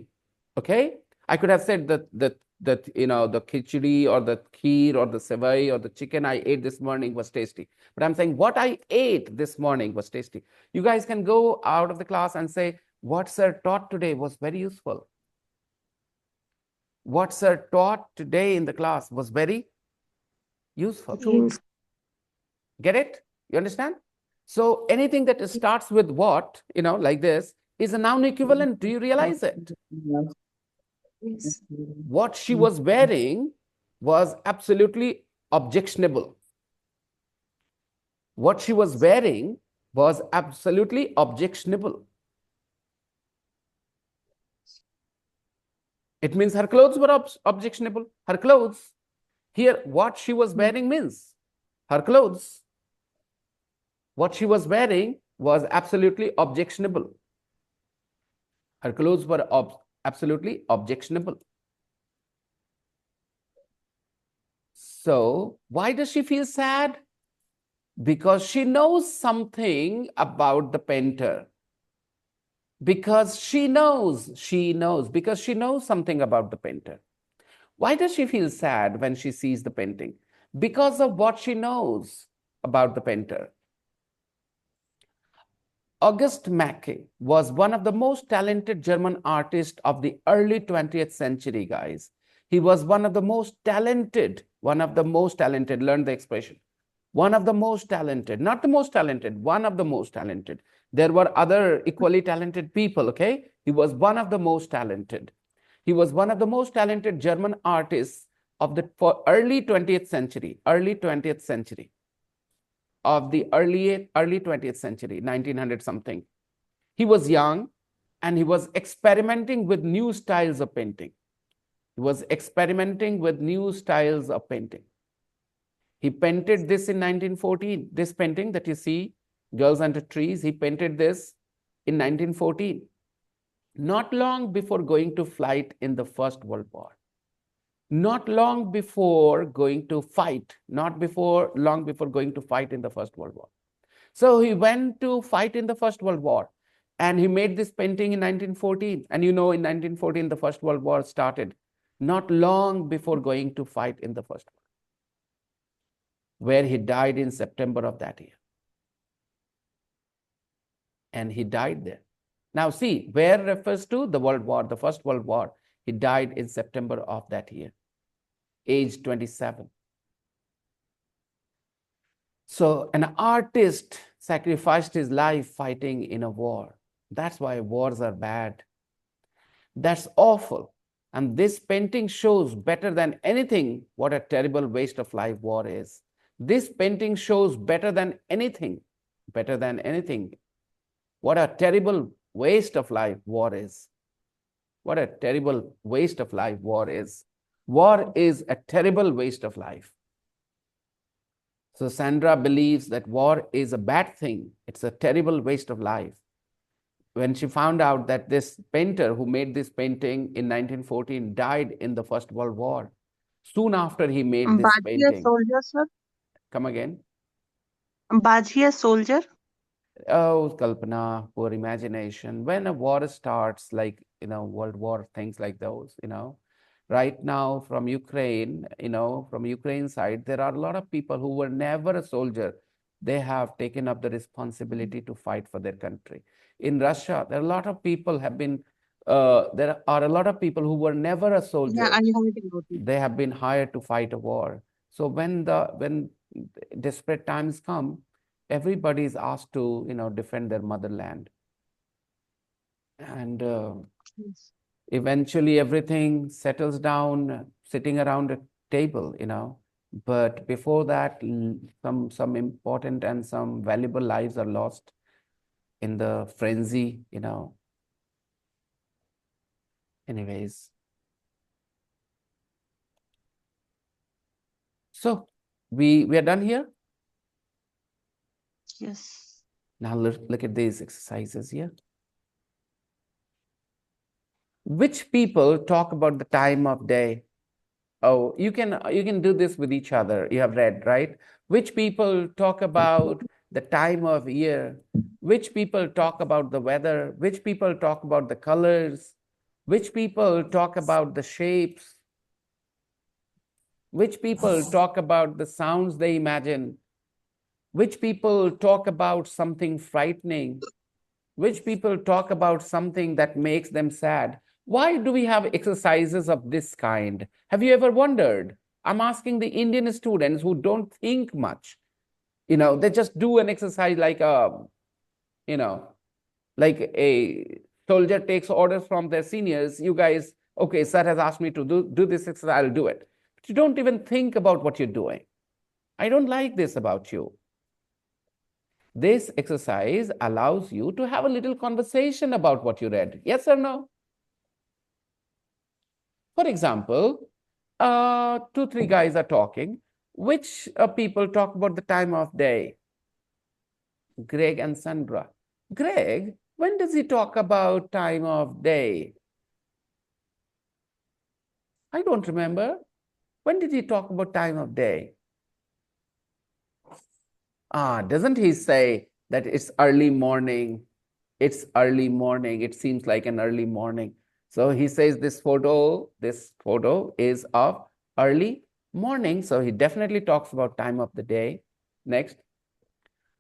Okay, I could have said the the khichdi or the kheer or the sevai or the chicken I ate this morning was tasty. But I'm saying what I ate this morning was tasty. You guys can go out of the class and say, what sir taught today was very useful. What sir taught today in the class was very useful. Yes. Get it? You understand? So anything that starts with what, like this, is a noun equivalent. Do you realize it? Yes. What she was wearing was absolutely objectionable. What she was wearing was absolutely objectionable. It means her clothes were objectionable. Her clothes. Here, what she was wearing means her clothes. What she was wearing was absolutely objectionable. Her clothes were absolutely objectionable. So, why does she feel sad? Because she knows something about the painter. Because she knows something about the painter. Why does she feel sad when she sees the painting? Because of what she knows about the painter. August Macke was one of the most talented German artists of the early 20th century, guys. He was one of the most talented, learn the expression. One of the most talented, not the most talented, one of the most talented. There were other equally talented people, okay? He was one of the most talented. He was one of the most talented German artists of the early 20th century, of the early 20th century, 1900 something. He was young and he was experimenting with new styles of painting. He painted this in 1914. This painting that you see, Girls Under Trees, he painted this in 1914, not long before going to flight in the First World War. Not long before going to fight, long before going to fight in the First World War. So he went to fight in the First World War and he made this painting in 1914. And in 1914, the First World War started, not long before going to fight in the First World War, where he died in September of that year. And he died there. Now see, where refers to the World War, the First World War. He died in September of that year, age 27. So an artist sacrificed his life fighting in a war. That's why wars are bad. That's awful. And this painting shows better than anything what a terrible waste of life war is. This painting shows better than anything, what a terrible waste of life war is. What a terrible waste of life war is. War is a terrible waste of life. So Sandra believes that war is a bad thing. It's a terrible waste of life. When she found out that this painter who made this painting in 1914 died in the First World War, soon after he made this Baji a painting. soldier, sir? Come again? Baji a soldier? Oh, Kalpana, poor imagination. When a war starts, like, World War, things like those, right now from Ukraine, from Ukraine side, there are a lot of people who were never a soldier. They have taken up the responsibility to fight for their country. In Russia, there are a lot of people who were never a soldier. Yeah, I heard about it. They have been hired to fight a war. So when desperate times come, everybody is asked to, defend their motherland. And Yes. eventually everything settles down sitting around a table, But before that, some important and some valuable lives are lost in the frenzy, Anyways. So we are done here. Yes. Now look at these exercises here. Which people talk about the time of day? Oh, you can do this with each other. You have read, right? Which people talk about the time of year? Which people talk about the weather? Which people talk about the colors? Which people talk about the shapes? Which people talk about the sounds they imagine? Which people talk about something frightening? Which people talk about something that makes them sad? Why do we have exercises of this kind? Have you ever wondered? I'm asking the Indian students who don't think much. They just do an exercise like like a soldier takes orders from their seniors. You guys, okay, sir has asked me to do this exercise, I'll do it. But you don't even think about what you're doing. I don't like this about you. This exercise allows you to have a little conversation about what you read. Yes or no? For example, two, three guys are talking. Which people talk about the time of day? Greg and Sandra. Greg, when does he talk about time of day? I don't remember. When did he talk about time of day? Doesn't he say that it's early morning? It's early morning. It seems like an early morning. So he says this photo is of early morning. So he definitely talks about time of the day. Next.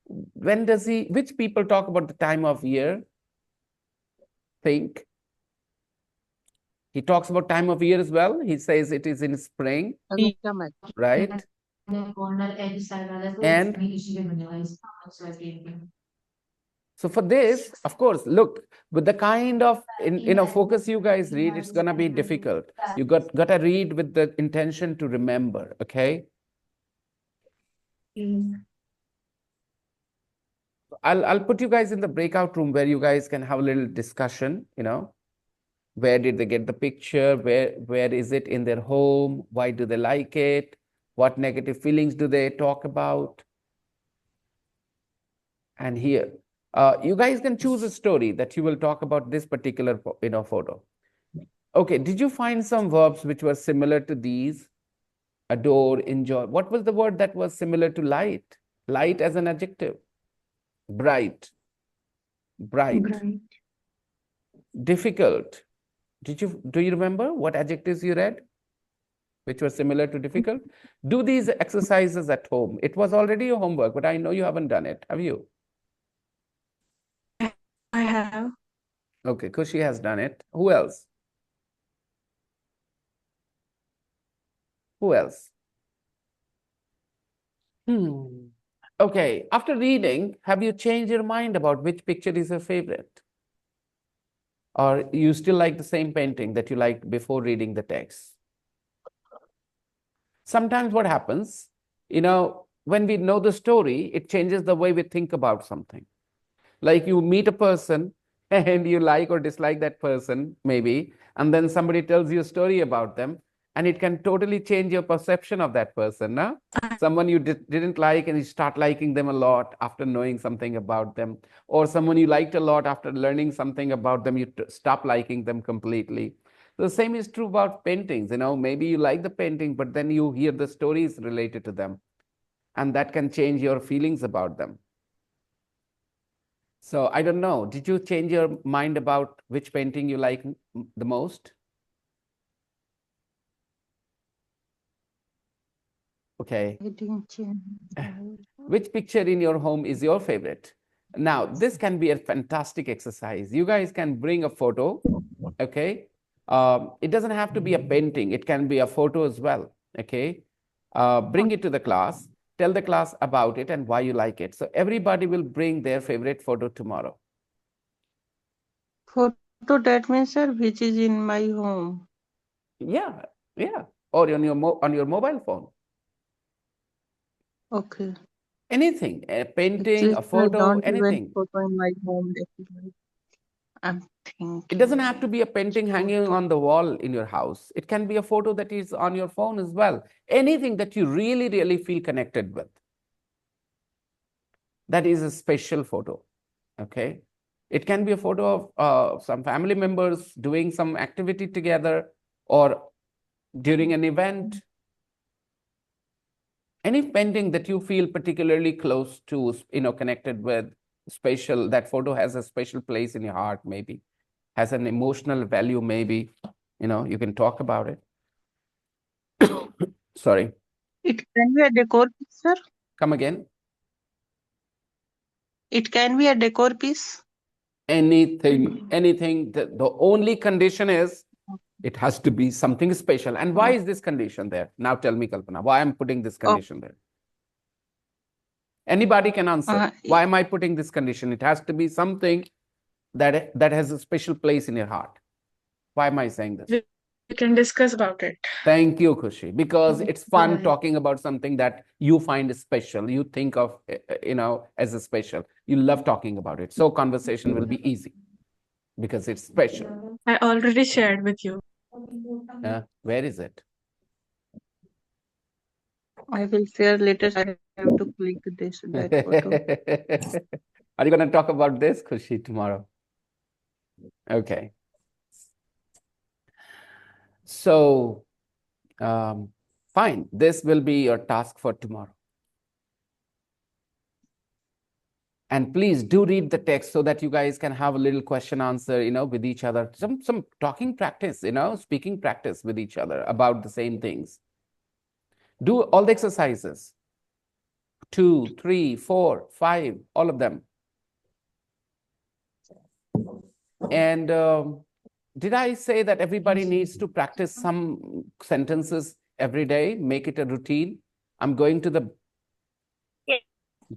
Which people talk about the time of year? Think. He talks about time of year as well. He says it is in spring, right? And so for this, of course, look, with the kind of focus you guys read, it's gonna be difficult. You gotta read with the intention to remember, okay? I'll put you guys in the breakout room where you guys can have a little discussion, Where did they get the picture? Where is it in their home? Why do they like it? What negative feelings do they talk about? And here, you guys can choose a story that you will talk about this particular photo. Okay, did you find some verbs which were similar to these? Adore, enjoy. What was the word that was similar to light? Light as an adjective. Bright. Bright. Difficult. Do you remember what adjectives you read which were similar to difficult? Do these exercises at home. It was already your homework, but I know you haven't done it. Have you? I have. Okay, Kushi has done it. Who else? Who else? Okay, after reading, have you changed your mind about which picture is your favorite? Or you still like the same painting that you liked before reading the text? Sometimes what happens, when we know the story, it changes the way we think about something. Like you meet a person and you like or dislike that person, maybe, and then somebody tells you a story about them, and it can totally change your perception of that person. No? Someone you didn't like and you start liking them a lot after knowing something about them, or someone you liked a lot after learning something about them, you stop liking them completely. The same is true about paintings. Maybe you like the painting, but then you hear the stories related to them, and that can change your feelings about them. So I don't know, did you change your mind about which painting you like the most? Okay. I didn't change. Which picture in your home is your favorite? Now, this can be a fantastic exercise. You guys can bring a photo, okay? It doesn't have to be a painting. It can be a photo as well, okay? Bring it to the class. Tell the class about it and why you like it. So everybody will bring their favorite photo tomorrow. Photo, that means, sir, which is in my home. Yeah, yeah. Or on your mobile phone. Okay. Anything, a painting, Actually, a I photo, don't anything. even photo in my home. Actually. I'm thinking. It doesn't have to be a painting hanging on the wall in your house. It can be a photo that is on your phone as well. Anything that you really, really feel connected with. That is a special photo, okay? It can be a photo of some family members doing some activity together or during an event. Any painting that you feel particularly close to, connected with, special, that photo has a special place in your heart, maybe, has an emotional value, maybe, you can talk about it. Sorry, It can be a decor piece, sir. come again. It can be a decor piece. Anything. The only condition is it has to be something special. And why is this condition there? Now tell me, Kalpana, why I'm putting this Oh, condition there? Anybody can answer. Why am I putting this condition? It has to be something that has a special place in your heart. Why am I saying this? We can discuss about it. Thank you, Khushi, because it's fun talking about something that you find special. You think of, as a special. You love talking about it. So conversation will be easy because it's special. I already shared with you. Where is it? I will share later. I have to click that photo. Are you going to talk about this, Khushi, tomorrow? Okay. So, fine. This will be your task for tomorrow. And please do read the text so that you guys can have a little question answer, with each other. Some talking practice, speaking practice with each other about the same things. Do all the exercises. 2, 3, 4, 5, all of them. And did I say that everybody needs to practice some sentences every day, make it a routine? I'm going to the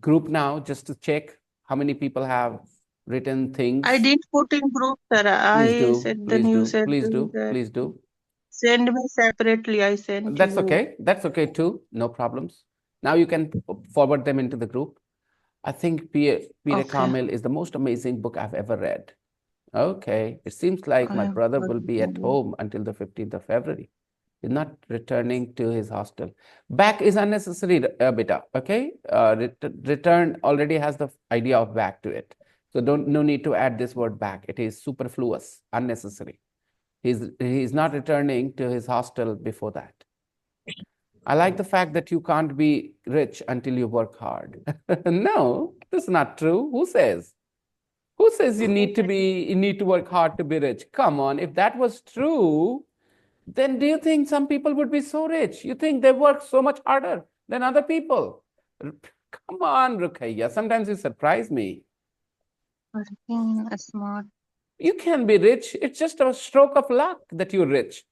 group now just to check how many people have written things. I didn't put in group, sir. Please I do, said, then please you do, said please do, that please do. send me separately. I sent That's you. okay. That's okay too. No problems. Now you can forward them into the group. I think Peter Okay. Carmel is the most amazing book I've ever read. Okay. It seems like my brother will be at home until the 15th of February. He's not returning to his hostel. Back is unnecessary, beta. Okay. Return already has the idea of back to it. So no need to add this word back. It is superfluous, unnecessary. He's not returning to his hostel before that. I like the fact that you can't be rich until you work hard. No, that's not true. Who says? Who says you need to work hard to be rich? Come on, if that was true, then do you think some people would be so rich? You think they work so much harder than other people? Come on, Rukhaiya. Sometimes you surprise me. Working smart. You can be rich. It's just a stroke of luck that you're rich.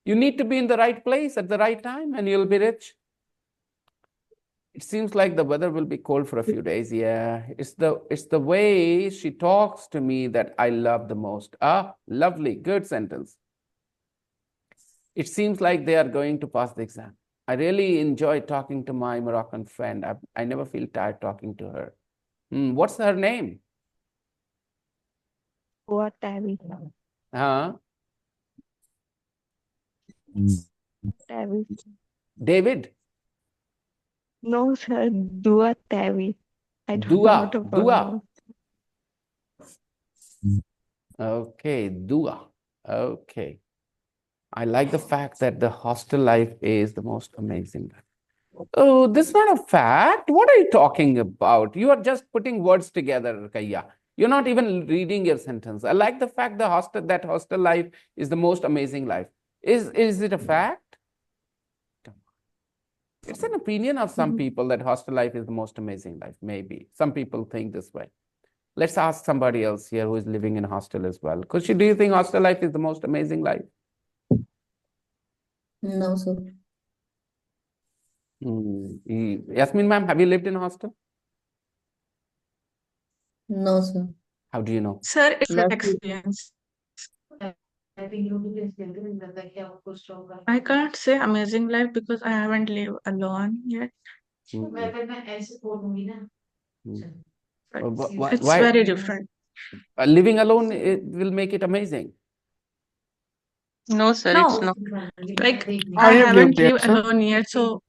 You need to be in the right place at the right time and you'll be rich. It seems like the weather will be cold for a few days. Yeah, it's the way she talks to me that I love the most. Lovely, good sentence. It seems like they are going to pass the exam. I really enjoy talking to my Moroccan friend. I never feel tired talking to her. What's her name? What Tabby? Huh? Tabby. David? No, sir. Dua Tabby. I don't know how Dua. to Dua. pronounce. Okay, Dua. Okay. I like the fact that the hostel life is the most amazing life. Oh, this is not a fact. What are you talking about? You are just putting words together, Kaya. You're not even reading your sentence. I like the fact that hostel life is the most amazing life. Is it a fact? It's an opinion of some people that hostel life is the most amazing life. Maybe some people think this way. Let's ask somebody else here who is living in a hostel as well. Kushi, do you think hostel life is the most amazing life? No, sir. Yasmin ma'am, have you lived in a hostel? No, sir. How do you know? Sir, it's an Last experience. I can't say amazing life because I haven't lived alone yet. But it's Why? very different. Living alone will make it amazing. No, sir, No, it's not. like I I have haven't lived there, lived sir. alone yet, so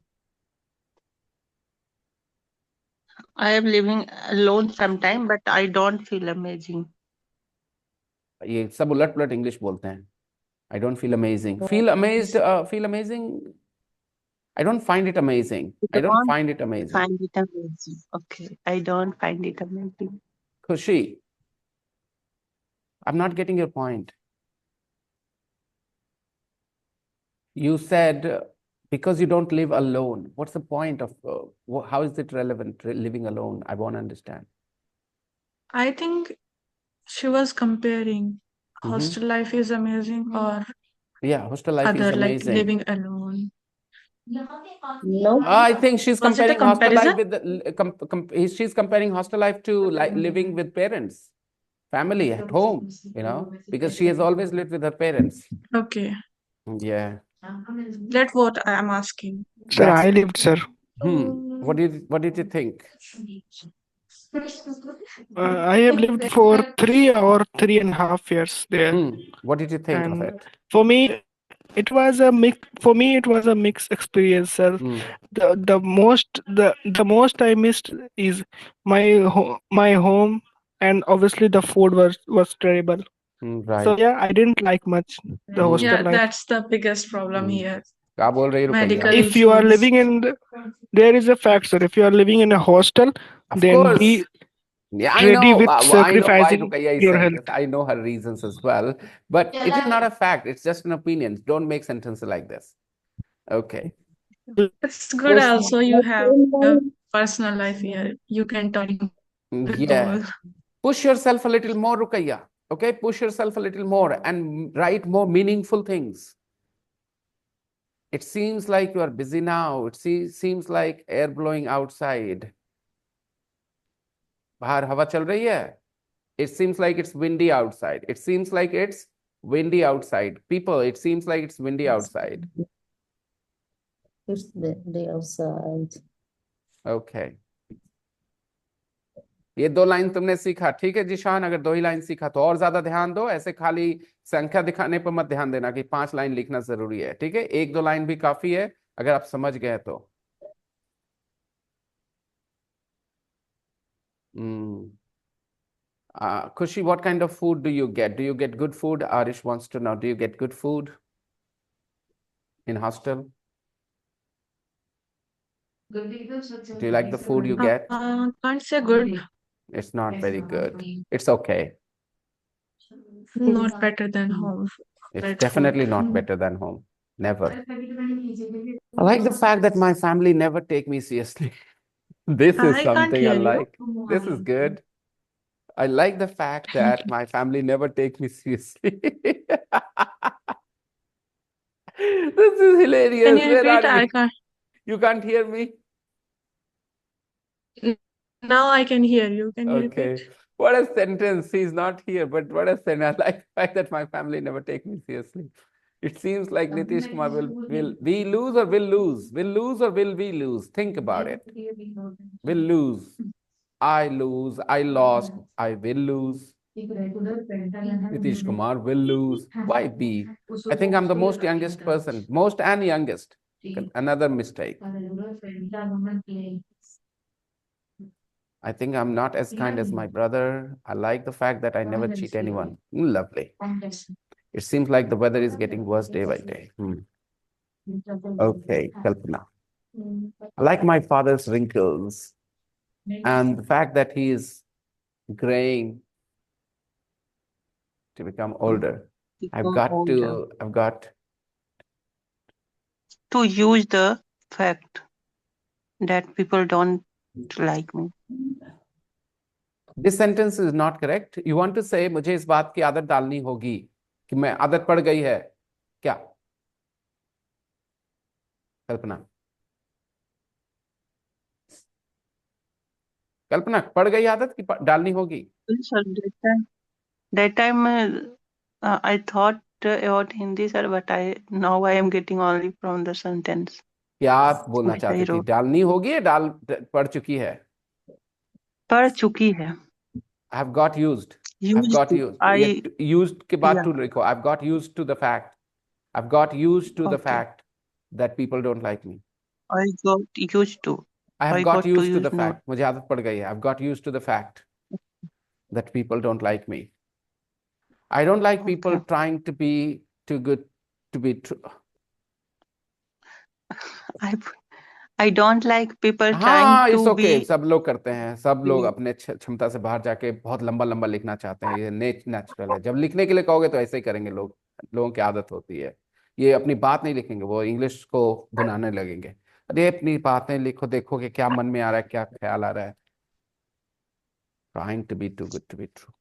I am living alone sometime, but I don't feel amazing. ये सब उलट पुलट English बोलते हैं. I don't feel amazing. Feel amazed. Feel amazing. I don't find it amazing. I don't find it amazing. Find it amazing. Okay, I don't find it amazing. Khushi, I'm not getting your point. You said Because you don't live alone. What's the point of how is it relevant living alone? I won't understand. I think she was comparing hostel life is amazing or Yeah, hostel life is other like amazing. living alone. No, I think she's Was it a comparing hostel life comparison? with she's comparing hostel life to like living with parents, family at home, because she has always lived with her parents. Okay. Yeah, That's what I am asking. Sir, that's I lived, sir. what did you think? I have lived for 3 or 3.5 years there, What did you think of and it? for me, it was a mix. For me, it was a mixed experience, sir. The most I missed is my home, and obviously the food was terrible. Right. So yeah, I didn't like much the hostel Yeah, life. that's the biggest problem here. क्या बोल रही Ruqaiya? Medical If you are issues. living there is a fact, sir. If you are living in a hostel, Of then course. be Yeah, I ready know. with I know why sacrificing Rukaiya is your saying this. health. I know her reasons as well, but it is not a fact. It's just an opinion. Don't make sentences like this. Okay. It's good was also you have a personal life here. You can talk with Yeah. all. Push yourself a little more, Rukaiya. Okay, push yourself a little more and write more meaningful things. It seems like you are busy now. It seems like air blowing outside. बाहर हवा चल रही है. It seems like it's windy outside. It seems like it's windy outside. People, it seems like it's windy outside. it's the day outside. Okay. ये 2 line तुमने सीखा, ठीक है जिशान? अगर 2 ही लाइन सीखा तो और ज्यादा ध्यान दो. ऐसे खाली संख्या दिखाने पर मत ध्यान देना कि 5 लाइन लिखना जरूरी है. ठीक है, 1-2 लाइन भी काफी है अगर आप समझ गए तो. Khushi, what kind of food do you get? Do you get good food? Arish wants to know, do you get good food in hostel? Do you like the food you get? Can't say good, It's not very good. It's okay. not better than home. It's That's definitely food. not better than home. Never. I like the fact that my family never take me seriously. This is I can't something I hear you. like. This is good. I like the fact that my family never take me seriously. This is hilarious. Can you Where repeat? are I you? can't. You can't hear me? Now I can hear you. Can you repeat? Okay. What a sentence. He's not here, but what a sentence. I like the fact that my family never take me seriously. It seems like Nitish Kumar will we lose or will lose? Will lose or will we lose? Think about it. Will lose. I lose. I lost. I will lose. Nitish Kumar will lose. Why we? I think I'm the most youngest person. Most and youngest. Another mistake. I think I'm not as kind as my brother. I like the fact that I never cheat anyone. Lovely. It seems like the weather is getting worse day by day. Okay, Kalpana. I like my father's wrinkles and the fact that he is graying to become older. I've got to use the fact that people don't like me. This sentence is not correct. You want to say मुझे इस बात की आदत डालनी होगी कि मैं आदत पड़ गई है क्या? कल्पना पड़ गई आदत की डालनी होगी? Sir, that time I thought about Hindi, sir, but now I am getting only from the sentence. क्या बोलना which I चाहती थी? wrote. डालनी होगी या पड़ चुकी है? पढ़ चुकी है. I have got used. I've got used. Used के बाद to लिखो. I've got used to the fact. I've got used to the fact that people don't like me. I got used to. I have got used to the use fact. मुझे आदत पड़ गई है. I've got used to the fact that people don't like me. I don't like people trying to be too good to be true. I don't like people हाँ, trying it's to okay. be. सब लोग करते हैं. सब लोग अपने क्षमता से बाहर जाके बहुत लंबा लंबा लिखना चाहते हैं. ये नेचुरल है. जब लिखने के लिए कहोगे तो ऐसे ही करेंगे लोग. लोगों की आदत होती है. ये अपनी बात नहीं लिखेंगे, वो इंग्लिश को बनाने लगेंगे। अरे अपनी बातें लिखो, देखो कि क्या मन में आ रहा है, क्या ख्याल आ रहा है। Trying to be too good to be true.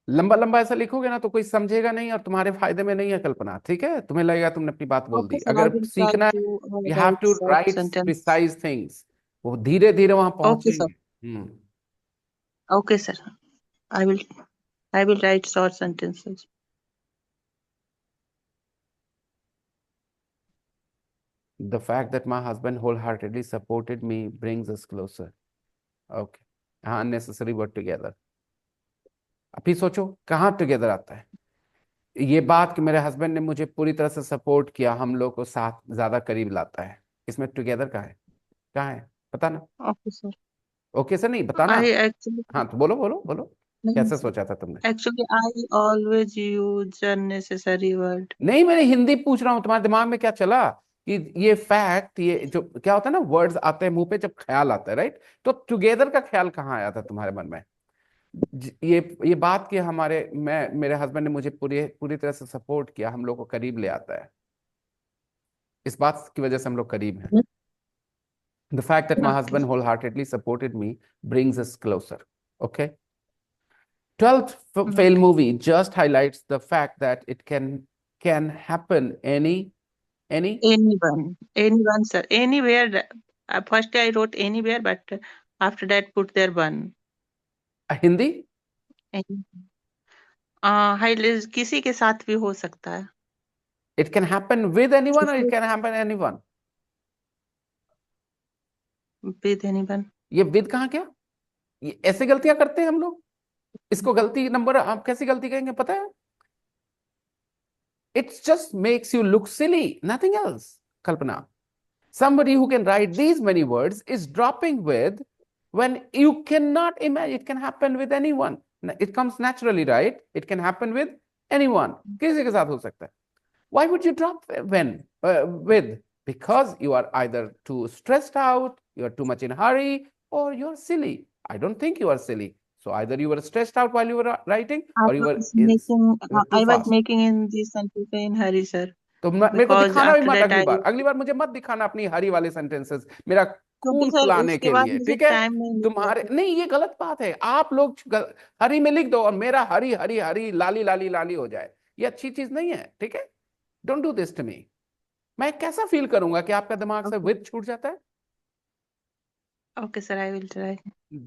लंबा लंबा ऐसा लिखोगे ना तो कोई समझेगा नहीं और तुम्हारे फायदे में नहीं है कल्पना, ठीक है? तुम्हें लगेगा तुमने अपनी बात बोल दी। Okay, sir. I अगर will try सीखना है, to you have write to short write sentence. Precise things, वो धीरे धीरे वहां Okay, sir. पहुंचेंगे। Okay, sir. I will. I will write short sentences. The fact that my husband wholeheartedly supported me brings us closer. Okay. हाँ, unnecessary word together. अभी सोचो कहाँ together आता है। ये बात कि मेरे हस्बैंड ने मुझे पूरी तरह से सपोर्ट किया, हम लोग को साथ ज्यादा करीब लाता है। इसमें टुगेदर कहाँ है? कहाँ है पता ना? Okay, sir. ओके से नहीं बताना। I actually. हाँ तो बोलो बोलो बोलो, No, कैसे sir. सोचा था तुमने? Actually, I always use unnecessary word. नहीं, मैंने हिंदी पूछ रहा हूँ, तुम्हारे दिमाग में क्या चला कि ये फैक्ट, ये जो क्या होता है ना, वर्ड्स आते हैं मुंह पे जब ख्याल आता है, राइट? तो टुगेदर का ख्याल कहाँ आया था तुम्हारे मन में? ये बात कि मेरे हस्बैंड ने मुझे पूरी पूरी तरह से सपोर्ट किया, हम लोग को करीब ले आता है। इस बात की वजह से हम लोग करीब हैं। The fact that my Okay. husband wholeheartedly supported me brings us closer. Okay. 12th fail movie just highlights the fact that it can happen Anyone, sir. Anywhere. First I wrote anywhere, but after that put there one. Hindi. Any. किसी के साथ भी हो सकता है. It can happen with anyone or it can happen anyone. With anyone. ये with कहाँ क्या? ये ऐसे गलतियां करते हैं हम लोग। इसको गलती नंबर आप कैसी गलती कहेंगे पता है? It just makes you look silly, nothing else. Kalpana, somebody who can write these many words is dropping with when you cannot imagine. It can happen with anyone. It comes naturally, right? It can happen with anyone. किसी के साथ हो सकता है. Why would you drop with? Because you are either too stressed out, you are too much in a hurry, or you're silly. I don't think you are silly. So either you were stressed out while you were writing, or you were too I was fast. making in this sentence in hurry, sir. तो मेरे को Because दिखाना भी after मत that अगली बार मुझे मत दिखाना अपनी हरी वाले सेंटेंसेस, मेरा क्योंकि खून सर खुलाने उसके के बाद लिए, मुझे ठीक है? टाइम नहीं मिलता तुम्हारे था. नहीं, ये गलत बात है। आप लोग हरी में लिख दो और मेरा हरी हरी हरी लाली लाली लाली हो जाए, ये अच्छी चीज नहीं है, ठीक है? Don't do this to me. मैं कैसा फील करूंगा कि आपका दिमाग से विद छूट जाता है? Okay, sir, I will try.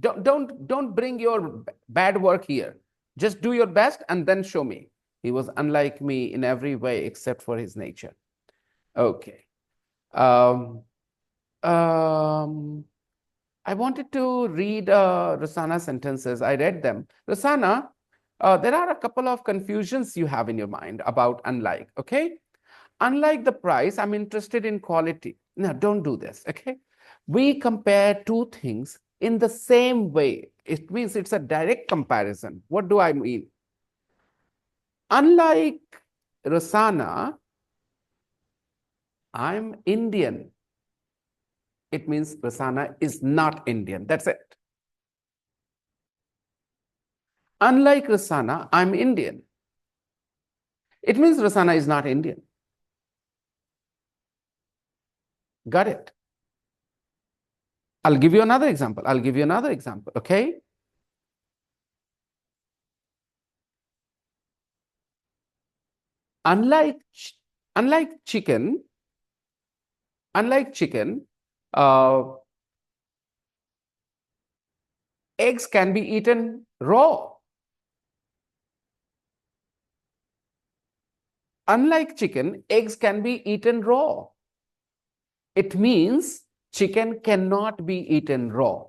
Don't bring your bad work here. Just do your best and then show me. He was unlike me in every way except for his nature. Okay. I wanted to read Rosana's sentences. I read them. Rosana, there are a couple of confusions you have in your mind about unlike, okay? Unlike the price, I'm interested in quality. No, don't do this, okay? We compare two things in the same way. It means it's a direct comparison. What do I mean? Unlike Rosana, I'm Indian. It means Rosana is not Indian. That's it. Unlike Rosana, I'm Indian. It means Rosana is not Indian. Got it? I'll give you another example. Okay? Unlike chicken, eggs can be eaten raw. Unlike chicken, eggs can be eaten raw. It means chicken cannot be eaten raw.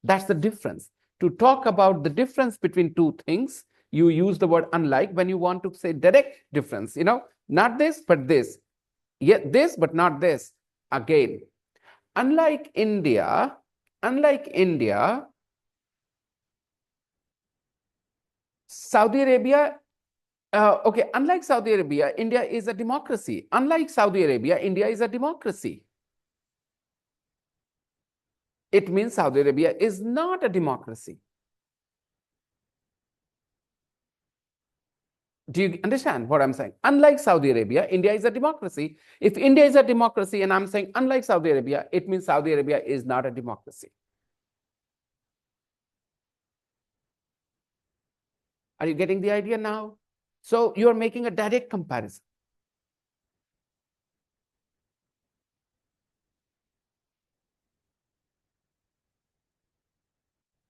That's the difference. To talk about the difference between two things, you use the word unlike when you want to say direct difference, not this, but this. Yeah, this, but not this. Again, unlike India, Saudi Arabia, unlike Saudi Arabia, India is a democracy. Unlike Saudi Arabia, India is a democracy. it means Saudi Arabia is not a democracy. Do you understand what I'm saying? Unlike Saudi Arabia, India is a democracy. If India is a democracy and I'm saying unlike Saudi Arabia, it means Saudi Arabia is not a democracy. Are you getting the idea now? So you're making a direct comparison.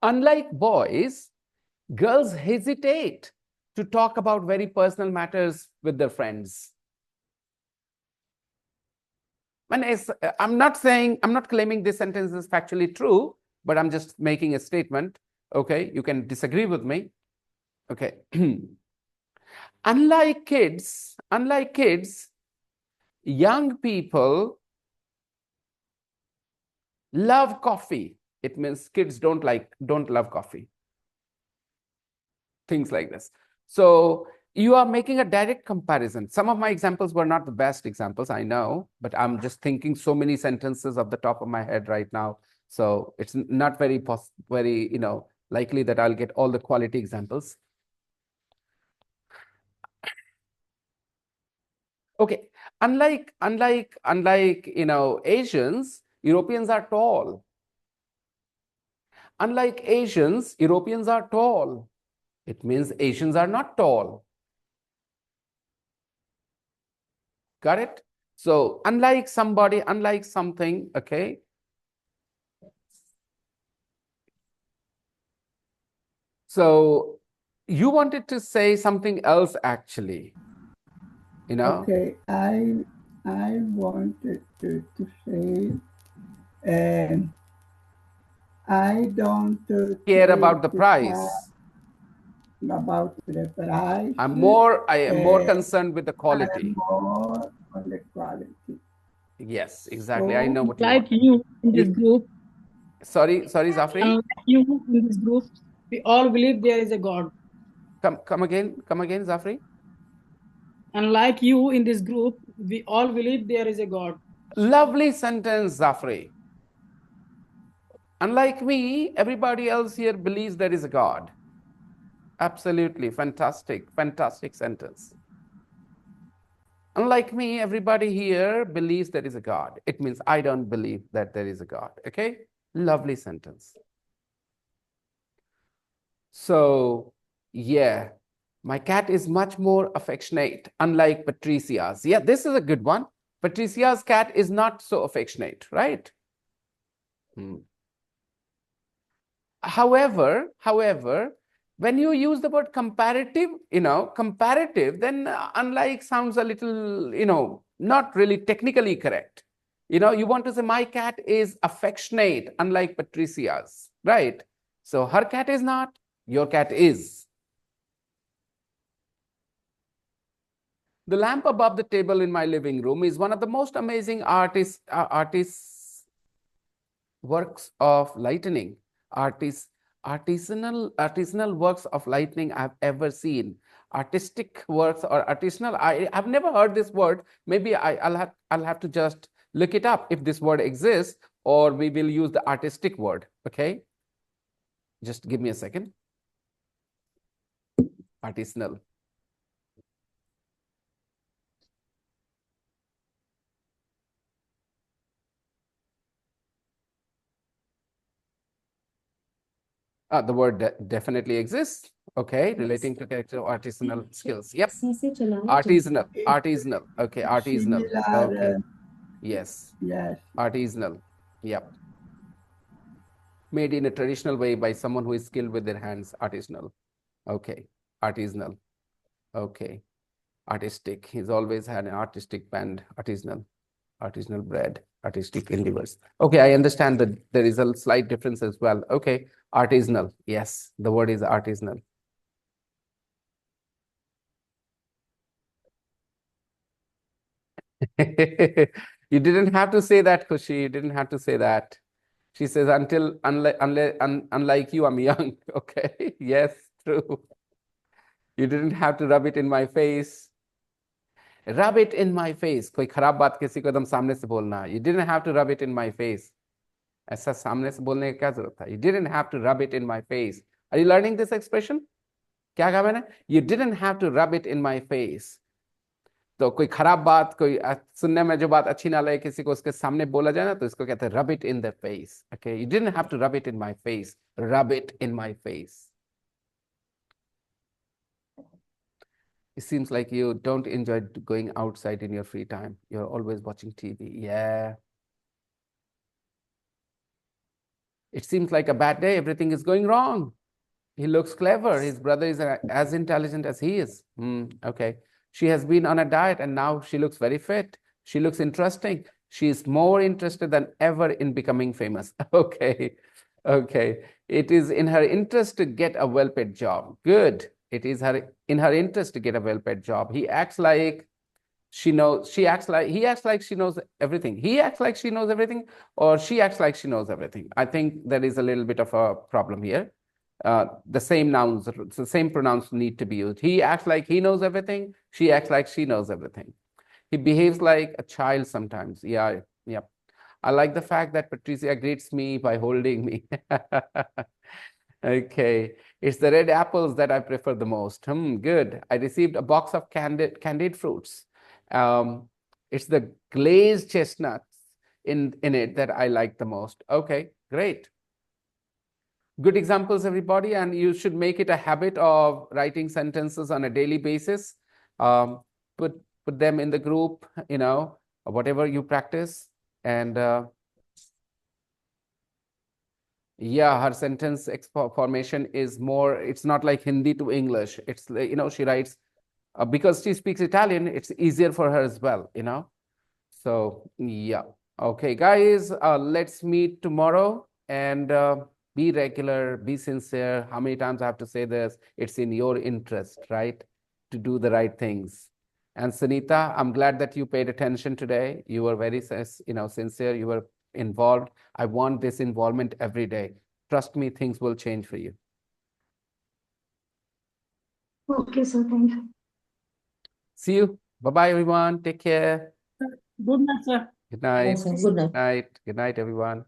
Unlike boys, girls hesitate to talk about very personal matters with their friends. I'm not claiming this sentence is factually true, but I'm just making a statement. Okay, you can disagree with me. Okay. Unlike kids, young people love coffee. It means kids don't love coffee. Things like this. So you are making a direct comparison. Some of my examples were not the best examples, I know, but I'm just thinking so many sentences off the top of my head right now. So it's not very likely that I'll get all the quality examples. Okay, unlike Asians, Europeans are tall. Unlike Asians, Europeans are tall. It means Asians are not tall. Got it? So unlike somebody, unlike something, okay? So you wanted to say something else actually, you know? Okay, I wanted to say I don't Care about the price. About the price. I am more concerned with the quality. I am more on the quality. Yes, exactly. I know what you Like want. you in this group, Sorry, Zafri. like you in this group, we all believe there is a God. Come again, Zafri. And like you in this group, we all believe there is a God. Lovely sentence, Zafri. Unlike me, everybody else here believes there is a God. Absolutely fantastic sentence. Unlike me, everybody here believes there is a God. It means I don't believe that there is a God. Okay? Lovely sentence. So, yeah, my cat is much more affectionate, unlike Patricia's. Yeah, this is a good one. Patricia's cat is not so affectionate, right? However, when you use the word comparative, then unlike sounds a little, not really technically correct. You want to say my cat is affectionate, unlike Patricia's, right? So her cat is not, your cat is. The lamp above the table in my living room is one of the most amazing artists' works of lightning. Artisanal works of lightning I've ever seen. Artistic works or artisanal. I've never heard this word. Maybe I'll have to just look it up if this word exists, or we will use the artistic word. Okay, just give me a second. Artisanal. The word definitely exists. Okay, relating to character artisanal skills. Yep. Artisanal. Okay, artisanal. Okay. Yes. Yes. Artisanal. Yep. Made in a traditional way by someone who is skilled with their hands. Artisanal. Okay. Artisanal. Okay. Artistic. He's always had an artistic band. Artisanal. Artisanal bread. Artistic endeavors. Okay, I understand that there is a slight difference as well. Okay. Artisanal. Yes, the word is artisanal. You didn't have to say that, Khushi. You didn't have to say that. She says, unlike you, I'm young. Okay. Yes, true. You didn't have to rub it in my face. Rub it in my face. कोई खराब बात किसी को एकदम सामने से बोलना. You didn't have to rub it in my face. ऐसा सामने से बोलने की क्या जरूरत था? You didn't have to rub it in my face. Are you learning this expression? क्या कहा मैंने? You didn't have to rub it in my face. तो कोई खराब बात, कोई सुनने में जो बात अच्छी ना लगे किसी को, उसके सामने बोला जाए ना, तो इसको कहते हैं rub it in the face. Okay, you didn't have to rub it in my face. Rub it in my face. It seems like you don't enjoy going outside in your free time. You're always watching TV. Yeah. It seems like a bad day. Everything is going wrong. He looks clever. His brother is as intelligent as he is. Okay. She has been on a diet and now she looks very fit. She looks interesting. She is more interested than ever in becoming famous. Okay. Okay. It is in her interest to get a well-paid job. Good. It is in her interest to get a well-paid job. He acts like he acts like she knows everything. He acts like she knows everything, or she acts like she knows everything. I think there is a little bit of a problem here. The same nouns, the same pronouns need to be used. He acts like he knows everything. She acts like she knows everything. He behaves like a child sometimes. Yeah. I like the fact that Patricia greets me by holding me. Okay. It's the red apples that I prefer the most. Good. I received a box of candied fruits. It's the glazed chestnuts in it that I like the most. Okay, great. Good examples, everybody, and you should make it a habit of writing sentences on a daily basis. Put them in the group, whatever you practice. And yeah, her sentence formation is more, it's not like Hindi to English. It's, she writes, because she speaks Italian, it's easier for her as well, So, yeah. Okay, guys, let's meet tomorrow and be regular, be sincere. How many times I have to say this? It's in your interest, right? To do the right things. And Sunita, I'm glad that you paid attention today. You were very, sincere. You were involved. I want this involvement every day. Trust me, things will change for you. Okay, sir. Thank you. See you. Bye-bye, everyone. Take care. Good night, sir. Good night. Good night. Good night, everyone.